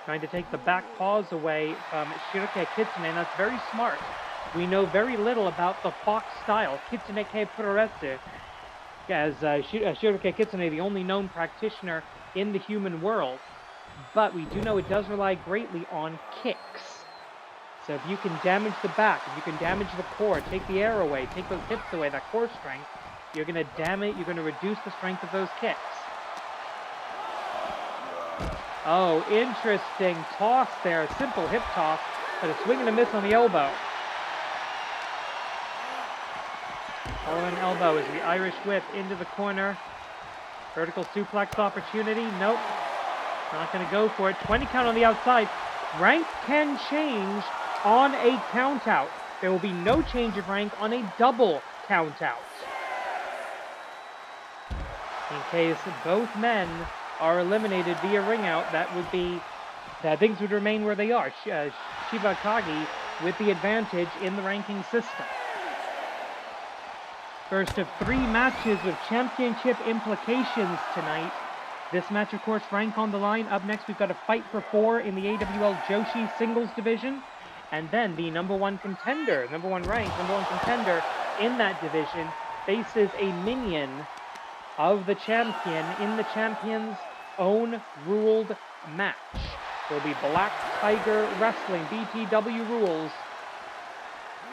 Trying to take the back paws away from Shiroke Kitsune, and that's very smart. We know very little about the Fox style, Kitsune Ke Puroretsu, as Shiroke Kitsune, the only known practitioner in the human world. But we do know it does rely greatly on kicks. So if you can damage the back, if you can damage the core, take the air away, take those hips away, that core strength, you're going to reduce the strength of those kicks. Oh, interesting toss there, a simple hip toss, but a swing and a miss on the elbow. Following elbow is the Irish whip into the corner. Vertical suplex opportunity, nope. Not going to go for it. 20 count on the outside. Rank can change on a count out. There will be no change of rank on a double count out. In case both men are eliminated via ring out, things would remain where they are. Chiba Akagi with the advantage in the ranking system. First of 3 matches with championship implications tonight. This match, of course, rank on the line. Up next, we've got a fight for 4 in the AWL Joshi singles division. And then the #1 contender, #1 ranked, #1 contender in that division faces a minion of the champion in the champion's own ruled match. It will be Black Tiger Wrestling, BTW rules,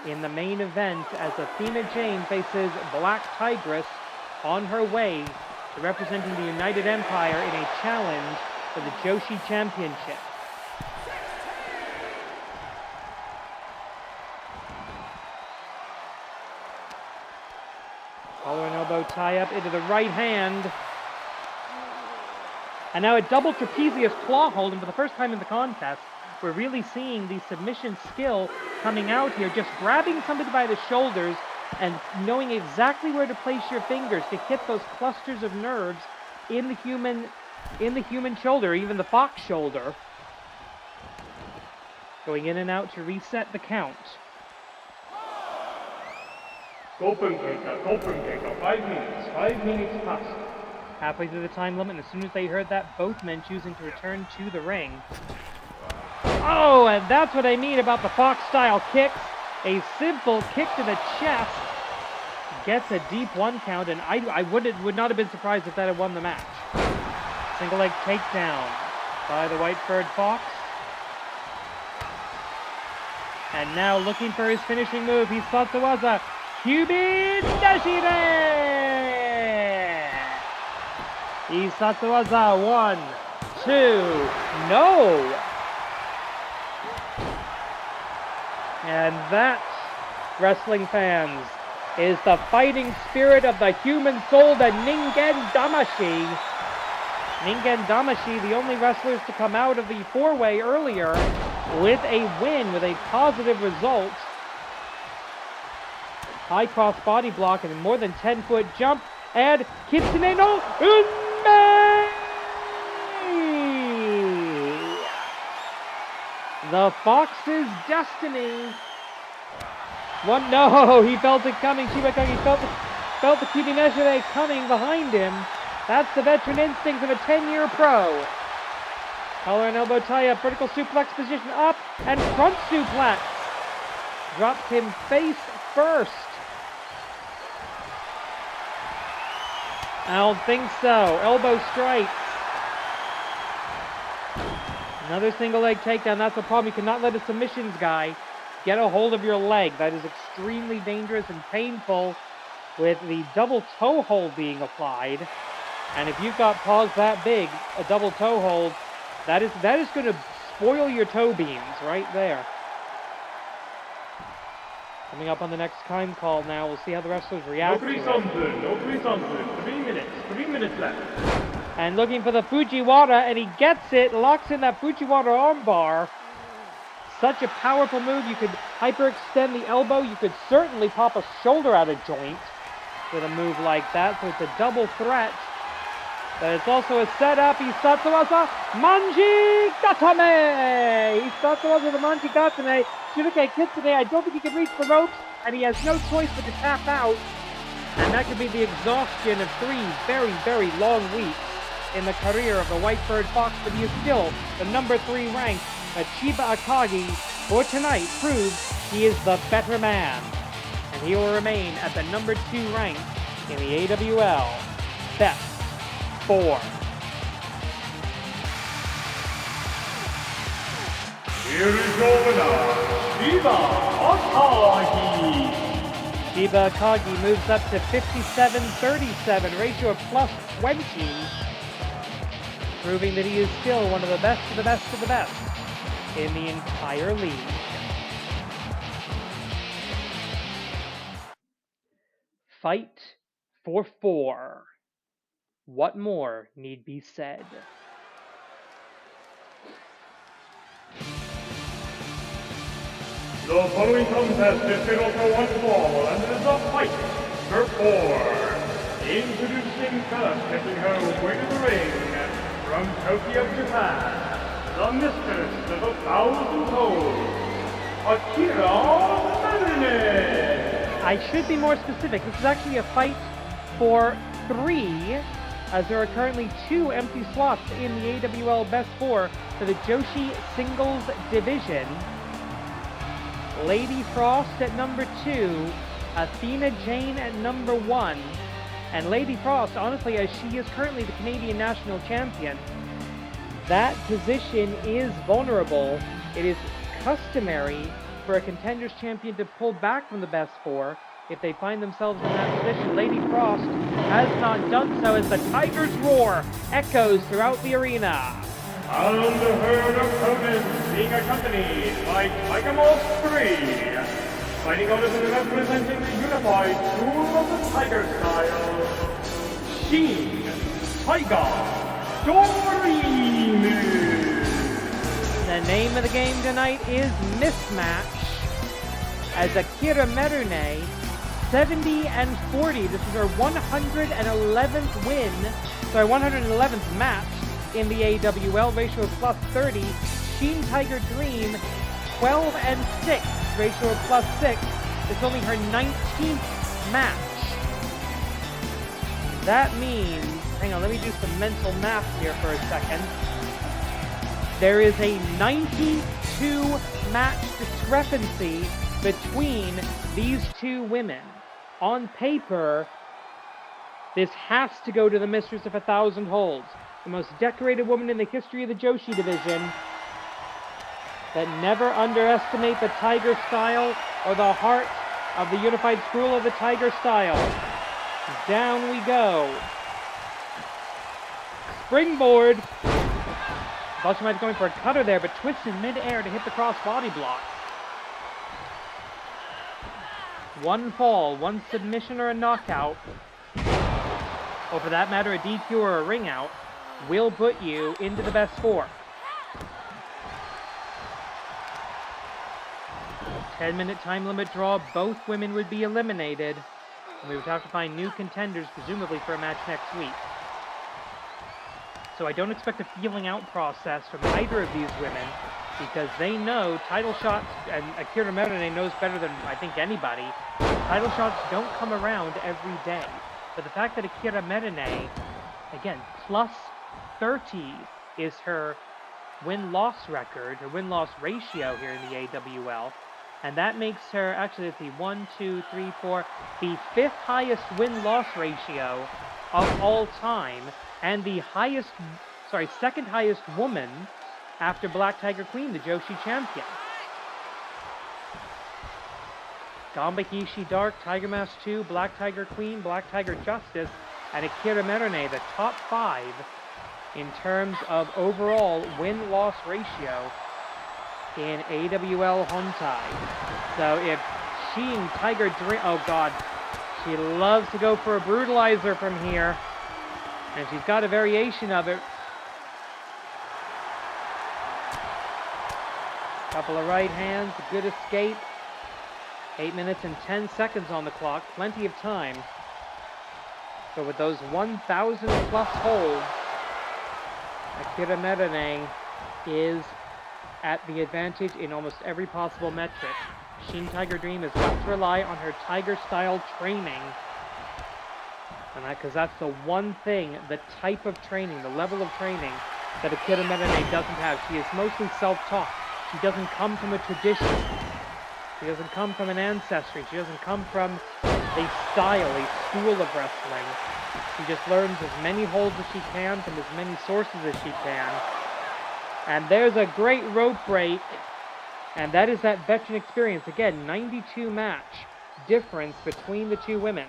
in the main event as Athena Jane faces Black Tigress on her way to representing the United Empire in a challenge for the Joshi Championship. Collar and elbow tie-up into the right hand. And now a double trapezius claw hold, and for the first time in the contest, we're really seeing the submission skill coming out here, just grabbing somebody by the shoulders, and knowing exactly where to place your fingers to hit those clusters of nerves in the human shoulder, even the fox shoulder. Going in and out to reset the count. Golden Keiko, 5 minutes passed. Halfway through the time limit, and as soon as they heard that, both men choosing to return to the ring. Oh, and that's what I mean about the Fox-style kicks. A simple kick to the chest gets a deep 1 count, and I would not have been surprised if that had won the match. Single leg takedown by the white-furred Fox. And now looking for his finishing move, he's Satsuwaza. Kyubi Dashire! He's Satsuwaza. 1, 2, no! And that, wrestling fans, is the fighting spirit of the human soul, the Ningen Damashi. Ningen Damashi, the only wrestlers to come out of the 4-way earlier with a win, with a positive result. High cross body block and a more than 10-foot jump, and Kitsune no Unmei! The Fox's destiny. No, he felt it coming. Chiba felt the Kyubi Neshire coming behind him. That's the veteran instinct of a 10-year pro. Collar and elbow tie-up, vertical suplex position up, and front suplex. Dropped him face first. I don't think so. Elbow strikes. Another single leg takedown. That's the problem. You cannot let a submissions guy get a hold of your leg. That is extremely dangerous and painful with the double toe hold being applied. And if you've got paws that big, a double toe hold, that is going to spoil your toe beams right there. Coming up on the next time call now, we'll see how the wrestlers react to it. 3 minutes left. And looking for the Fujiwara, and he gets it, locks in that Fujiwara armbar. Such a powerful move. You could hyperextend the elbow. You could certainly pop a shoulder out of joint with a move like that. So it's a double threat. But it's also a setup. Isatsuwaza Manji Gatame! Isatsuwaza the Manji Gatame. Shiroke Kitsune, I don't think he can reach the ropes, and he has no choice but to tap out. And that could be the exhaustion of 3 very, very long weeks in the career of the white-furred Fox, but he is still the number 3 ranked. Chiba Akagi, for tonight, proves he is the better man. And he will remain at the number 2 rank in the AWL Best 4. Here is your winner, Chiba Akagi. Chiba Akagi moves up to 57-37, ratio of plus 20, proving that he is still one of the best of the best of the best in the entire league. Fight for 4. What more need be said? The following contest is scheduled for 1 fall, and it is a fight for 4. Introducing first, stepping her way to the ring, from Tokyo, Japan, the mistress of 1,000 toes, Akira Merune. I should be more specific. This is actually a fight for 3, as there are currently 2 empty slots in the AWL Best 4 for the Joshi Singles Division. Lady Frost at number 2, Athena Jane at number 1, and Lady Frost, honestly, as she is currently the Canadian National Champion, that position is vulnerable. It is customary for a Contenders Champion to pull back from the Best 4 if they find themselves in that position. Lady Frost has not done so as the Tiger's roar echoes throughout the arena. And her opponent being accompanied by Tiger Moss 3, fighting out of the representing the unified School of the Tiger style, Shin, Tiger, Dorime. The name of the game tonight is Mismatch, as Akira Merune 70-40. This is her 111th win, 111th match in the AWL. Ratio of +30. Shin Tiger Dream, 12-6. Ratio of +6. It's only her 19th match. That means, hang on, let me do some mental math here for a second. There is a 92 match discrepancy between these two women. On paper, this has to go to the Mistress of 1,000 Holds, the most decorated woman in the history of the Joshi division. But never underestimate the Tiger style or the heart of the unified school of the Tiger style. Down we go. Springboard. Thought she might be going for a cutter there, but twists in mid-air to hit the cross body block. One fall, one submission or a knockout, or for that matter a DQ or a ring out, will put you into the best four. 10-minute time limit draw, both women would be eliminated, and we would have to find new contenders, presumably for a match next week. So I don't expect a feeling out process from either of these women, because they know title shots, and Akira Merune knows better than I think anybody, title shots don't come around every day. But the fact that Akira Merune, again, +30 is her win-loss record, her win-loss ratio here in the AWL, and that makes her, actually, it's the the 5th highest win-loss ratio of all time, and the second highest woman after Black Tiger Queen, the Joshi champion. Gamba Hishi Dark, Tiger Mask 2, Black Tiger Queen, Black Tiger Justice, and Akira Merune, the top 5 in terms of overall win-loss ratio in AWL Hontai. So if Shin Tiger Dream, oh god, she loves to go for a brutalizer from here, and she's got a variation of it. Couple of right hands, good escape. 8 minutes and 10 seconds on the clock, plenty of time. So with those 1,000 plus holds, Akira Merune is at the advantage in almost every possible metric. Shin Tiger Dream has got to rely on her Tiger-style training. And because that's the one thing, the type of training, the level of training that Akira Merune doesn't have. She is mostly self-taught. She doesn't come from a tradition. She doesn't come from an ancestry. She doesn't come from a style, a school of wrestling. She just learns as many holds as she can from as many sources as she can. And there's a great rope break. And that is that veteran experience. Again, 92 match difference between the two women.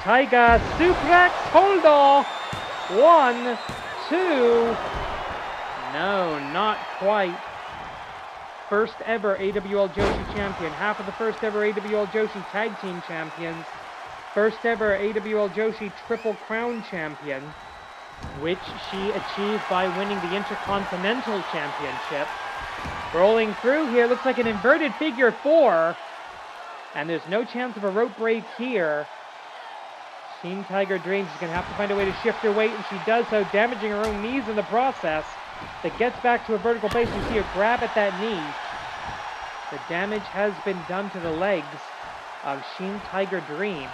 Tiger suplex, hold on. 1, 2. No, not quite. First ever AWL Joshi champion. Half of the first ever AWL Joshi tag team champions. First ever AWL Joshi Triple Crown champion, which she achieved by winning the Intercontinental Championship. Rolling through here, looks like an inverted figure 4. And there's no chance of a rope break here. Shin Tiger Dream is going to have to find a way to shift her weight, and she does so, damaging her own knees in the process. That gets back to a vertical base. You see her grab at that knee. The damage has been done to the legs of Shin Tiger Dream.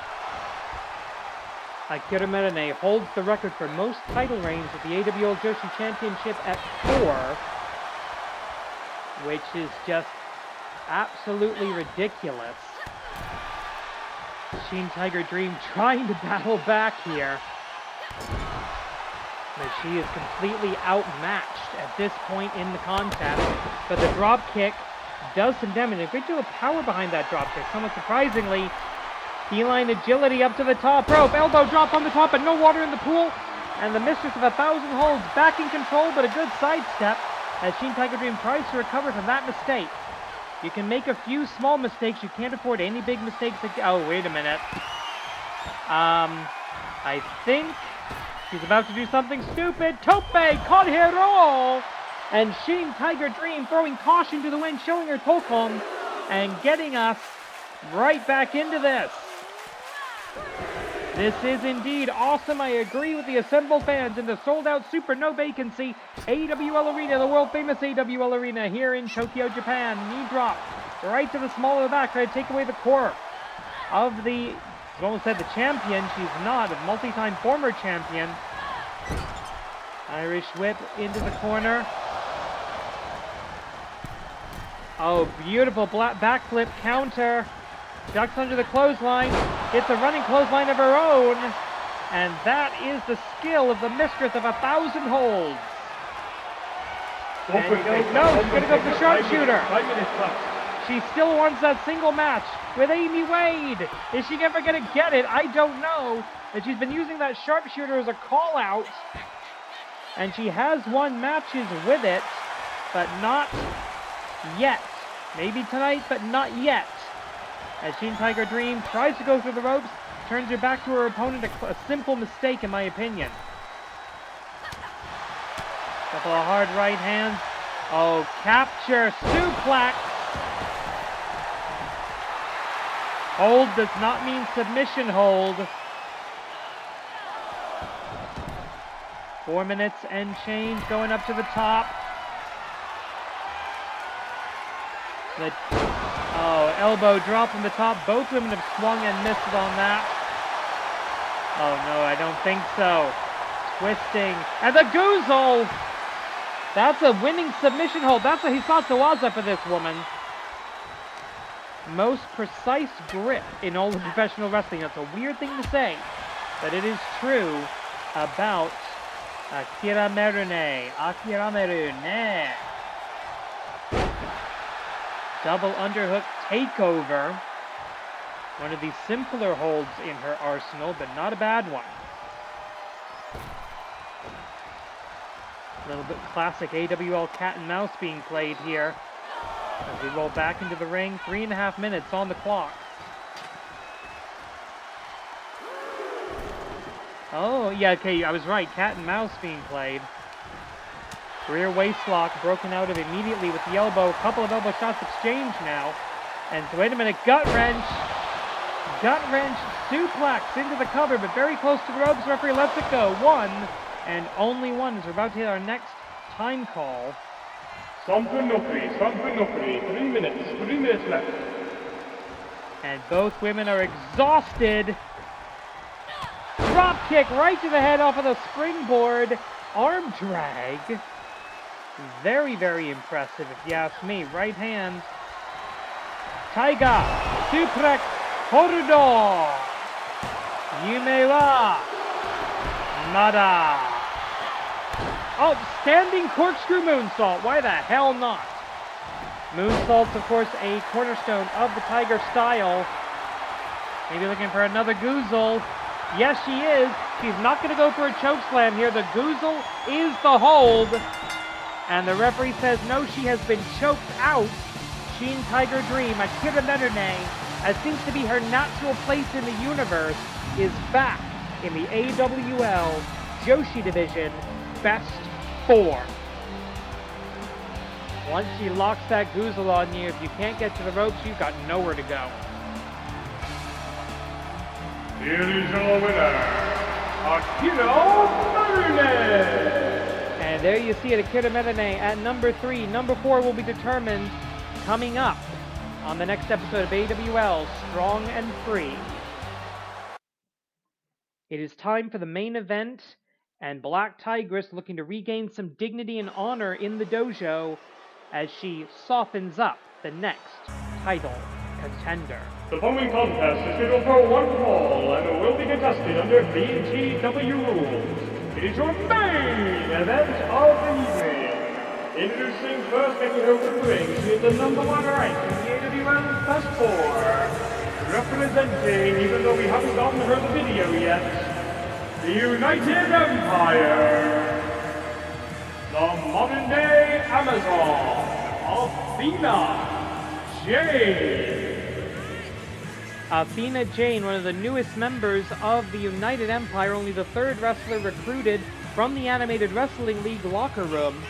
Akira Merune holds the record for most title reigns at the AWL Joshi Championship at 4, which is just absolutely ridiculous. Shin Tiger Dream trying to battle back here. But she is completely outmatched at this point in the contest. But the drop kick does some damage. A great deal of power behind that drop kick. Somewhat surprisingly, feline agility up to the top rope. Elbow drop on the top, but no water in the pool. And the Mistress of 1,000 Holds back in control, but a good sidestep as Shin Tiger Dream tries to recover from that mistake. You can make a few small mistakes. You can't afford any big mistakes. Oh, wait a minute. I think she's about to do something stupid. Tope Corhero! And Shin Tiger Dream throwing caution to the wind, showing her Tokon, and getting us right back into this. This is indeed awesome. I agree with the assembled fans in the sold-out Super No Vacancy AWL Arena, the world-famous AWL Arena here in Tokyo, Japan. Knee drop right to the small of the back, trying to take away the core of the, I almost said the champion. She's not, a multi-time former champion. Irish whip into the corner. Oh, beautiful backflip counter. Ducks under the clothesline, gets a running clothesline of her own, and that is the skill of the mistress of 1,000 holds. And she's going to go for the sharpshooter. She still wants that single match with Amy Wade. Is she ever going to get it? I don't know. But she's been using that sharpshooter as a call-out, and she has won matches with it, but not yet. Maybe tonight, but not yet. As Shin Tiger Dream tries to go through the ropes, turns her back to her opponent, a simple mistake in my opinion. Couple of hard right hands. Oh, capture, suplex. Hold does not mean submission hold. 4 minutes and change going up to the top. Oh, elbow drop from the top. Both women have swung and missed on that. Oh no, I don't think so. Twisting. And the goozle! That's a winning submission hold. That's a Hisasawaza for this woman. Most precise grip in all of professional wrestling. That's a weird thing to say, but it is true about Akira Merune. Akira Merune. Double underhook takeover. One of the simpler holds in her arsenal, but not a bad one. A little bit classic AWL cat and mouse being played here. As we roll back into the ring, 3.5 minutes on the clock. Oh, yeah, okay, I was right. Cat and mouse being played. Rear waist lock broken out of immediately with the elbow. A couple of elbow shots exchanged now. And so, wait a minute, gut wrench. Gut wrench, suplex into the cover, but very close to the ropes. Referee lets it go. One, and only one, as we're about to hit our next time call. 3 minutes left. And both women are exhausted. Drop kick right to the head off of the springboard. Arm drag. Very, very impressive, if you ask me. Right hand. Taiga. Suplex. Horudo. Yume wa Nada. Oh, standing corkscrew moonsault. Why the hell not? Moonsault's, of course, a cornerstone of the Tiger style. Maybe looking for another goozle. Yes, she is. She's not going to go for a choke slam here. The goozle is the hold. And the referee says, no, she has been choked out. Shin Tiger Dream, Akira Merune, as seems to be her natural place in the universe, is back in the AWL Joshi Division Best 4. Once she locks that goozle on you, if you can't get to the ropes, you've got nowhere to go. Here is your winner, Akira Merune. And there you see it, Akira Merune at number 3. Number 4 will be determined coming up on the next episode of AWL Strong and Free. It is time for the main event, and Black Tigress looking to regain some dignity and honor in the dojo as she softens up the next title contender. The following contest is scheduled for one fall and will be contested under BTW rules. It is your main event of the evening. Introducing first, making her way to the ring, she is the number 1 ranked in the AWL Best 4. Representing, even though we haven't gotten her the video yet, the United Empire. The modern-day Amazon, Athena Jane. Athena Jane, one of the newest members of the United Empire, only the 3rd wrestler recruited from the Animated Wrestling League locker room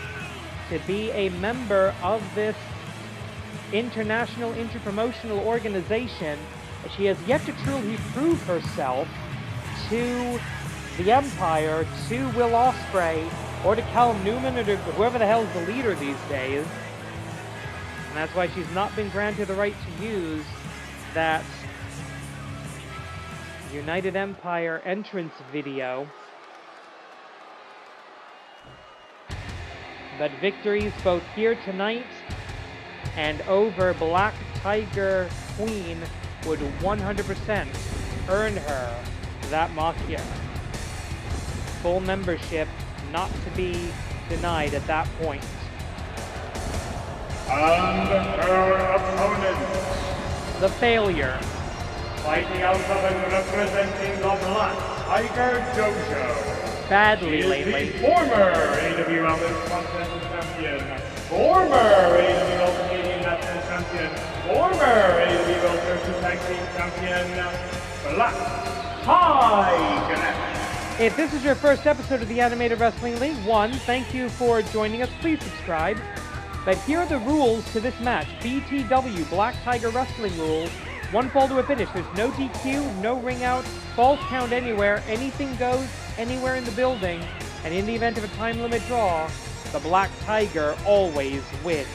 to be a member of this international interpromotional organization. She has yet to truly prove herself to the Empire, to Will Ospreay, or to Callum Newman, or to whoever the hell is the leader these days. And that's why she's not been granted the right to use that United Empire entrance video. But victories both here tonight and over Black Tiger Queen would 100% earn her that Machia. Full membership not to be denied at that point. And her opponent, the failure. fighting out of and representing the Black Tiger Dojo. Badly She is lately. the former AWL Intercontinental Champion, former AWL Canadian National Champion, former AWL Social Tag Team Champion, Black Tigress. If this is your first episode of the Animated Wrestling League, one, thank you for joining us. Please subscribe. But here are the rules to this match. BTW, Black Tiger Wrestling rules. One fall to a finish. There's no DQ, no ring out, falls count anywhere. Anything goes anywhere in the building. And in the event of a time limit draw, the Black Tiger always wins.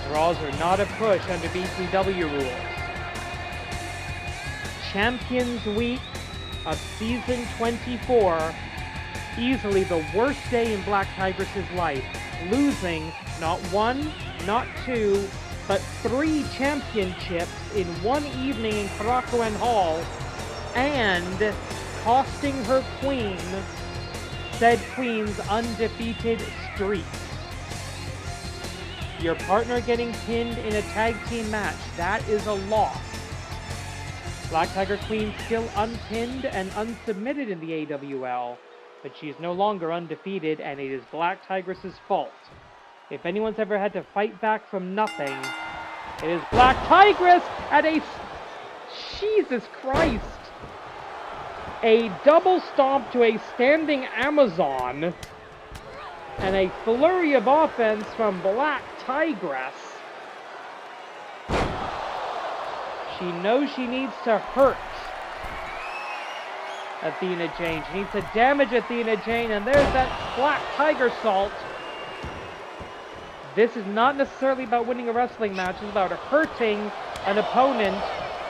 Draws are not a push under BTW rules. Champions Week of Season 24. Easily the worst day in Black Tigress's life. Losing not one, not two, but 3 championships in one evening in Karakuen Hall, and costing her queen, said queen's undefeated streak. Your partner getting pinned in a tag team match, that is a loss. Black Tiger Queen still unpinned and unsubmitted in the AWL, but she is no longer undefeated, and it is Black Tigress's fault. If anyone's ever had to fight back from nothing, it is Black Tigress at a... Jesus Christ! A double stomp to a standing Amazon, and a flurry of offense from Black Tigress. She knows she needs to hurt Athena Jane. She needs to damage Athena Jane, and there's that Black Tiger Salt. This is not necessarily about winning a wrestling match. It's about hurting an opponent.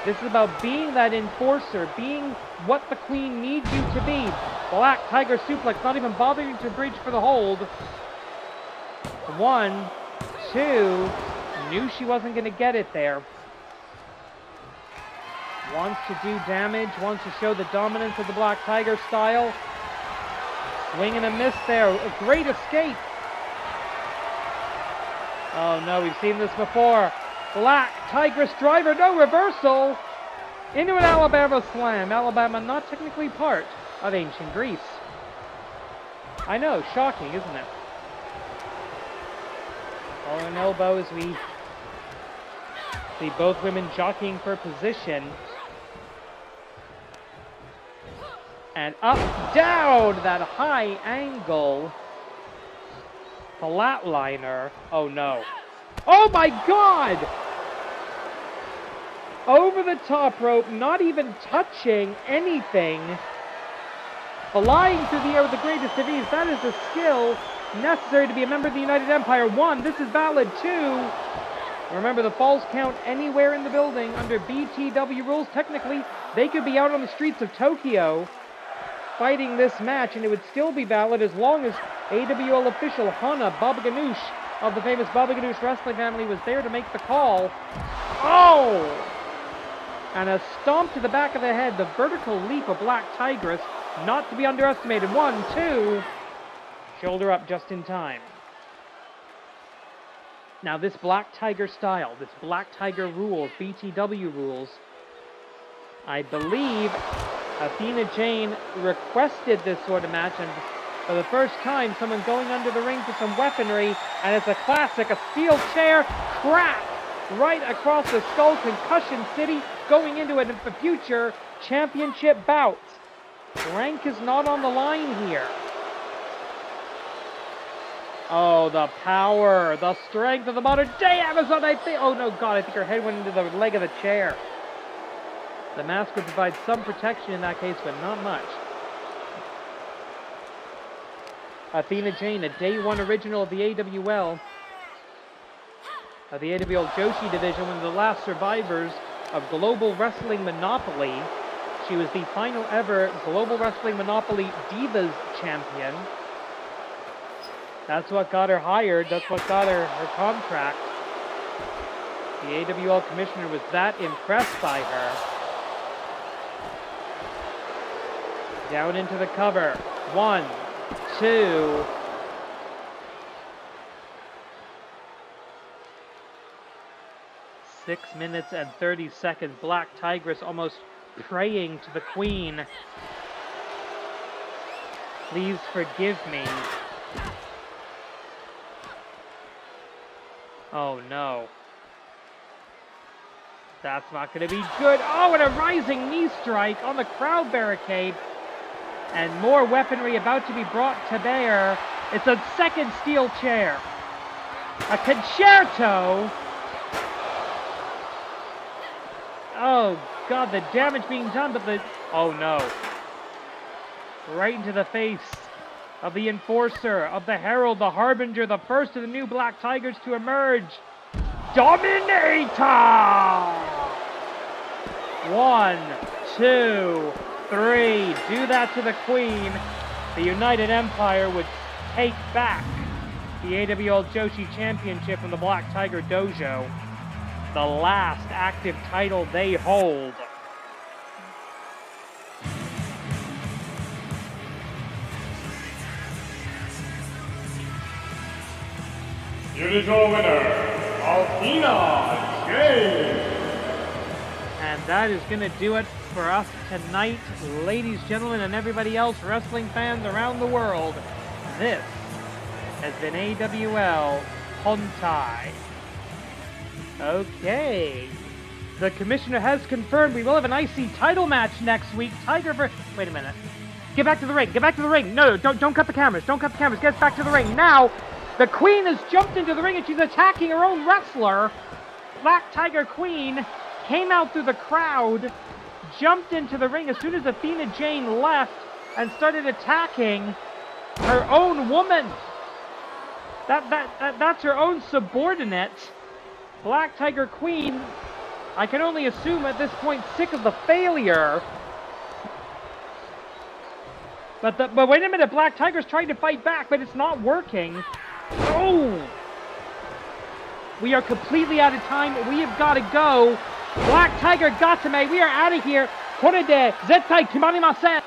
This is about being that enforcer, being what the queen needs you to be. Black Tiger suplex, not even bothering to reach for the hold. 1, 2, knew she wasn't going to get it there. Wants to do damage, wants to show the dominance of the Black Tiger style. Swing and a miss there. A great escape. Oh no, we've seen this before. Black Tigress driver, no reversal. Into an Alabama slam. Alabama not technically part of ancient Greece. I know, shocking, isn't it? Collar and elbow as we see both women jockeying for position. And up, down, that high angle flatliner. Oh no. Oh my God! Over the top rope, not even touching anything. Flying through the air with the greatest of ease. That is a skill necessary to be a member of the United Empire. 1, this is valid. 2, remember the falls count anywhere in the building under BTW rules. Technically, they could be out on the streets of Tokyo fighting this match, and it would still be valid as long as AWL official Hana Baba Ganoush of the famous Baba Ganoush wrestling family was there to make the call. Oh! And a stomp to the back of the head, the vertical leap of Black Tigress, not to be underestimated. 1, 2, shoulder up just in time. Now this Black Tiger style, this Black Tiger rules, BTW rules, I believe Athena Jane requested this sort of match, and for the first time, someone going under the ring for some weaponry, and it's a classic, a steel chair, crack, right across the skull, Concussion City, going into a future championship bout. Rank is not on the line here. Oh, the power, the strength of the modern day Amazon, I think. Oh no, God, I think her head went into the leg of the chair. The mask would provide some protection in that case, but not much. Athena Jane, a day one original of the AWL. Of the AWL Joshi division, one of the last survivors of Global Wrestling Monopoly. She was the final ever Global Wrestling Monopoly Divas champion. That's what got her hired. That's what got her contract. The AWL commissioner was that impressed by her. Down into the cover. 1, 2. Six minutes and 30 seconds. Black Tigress almost praying to the queen. Please forgive me. Oh no. That's not going to be good. Oh, and a rising knee strike on the crowd barricade. And more weaponry about to be brought to bear. It's a second steel chair. A concerto. Oh, God, the damage being done, but the... Oh, no. Right into the face of the Enforcer, of the Herald, the Harbinger, the first of the new Black Tigers to emerge. Dominator! 1, 2, 3. Do that to the Queen. The United Empire would take back the AWL Joshi Championship from the Black Tiger Dojo. The last active title they hold. Here is your winner, Athena Jane. And that is going to do it for us tonight, ladies, gentlemen, and everybody else, wrestling fans around the world. This has been AWL Hontai. Okay. The commissioner has confirmed we will have an IC title match next week. Tiger versus... Wait a minute. Get back to the ring. Get back to the ring. No, don't cut the cameras. Don't cut the cameras. Get back to the ring. Now, the Queen has jumped into the ring and she's attacking her own wrestler. Black Tiger Queen came out through the crowd, jumped into the ring as soon as Athena Jane left and started attacking her own woman. That's her own subordinate. Black Tiger Queen, I can only assume at this point, sick of the failure. But wait a minute, Black Tiger's trying to fight back, but it's not working. Oh! We are completely out of time. We have got to go. Black Tiger Gatame, we are out of here. これで絶対決まりません.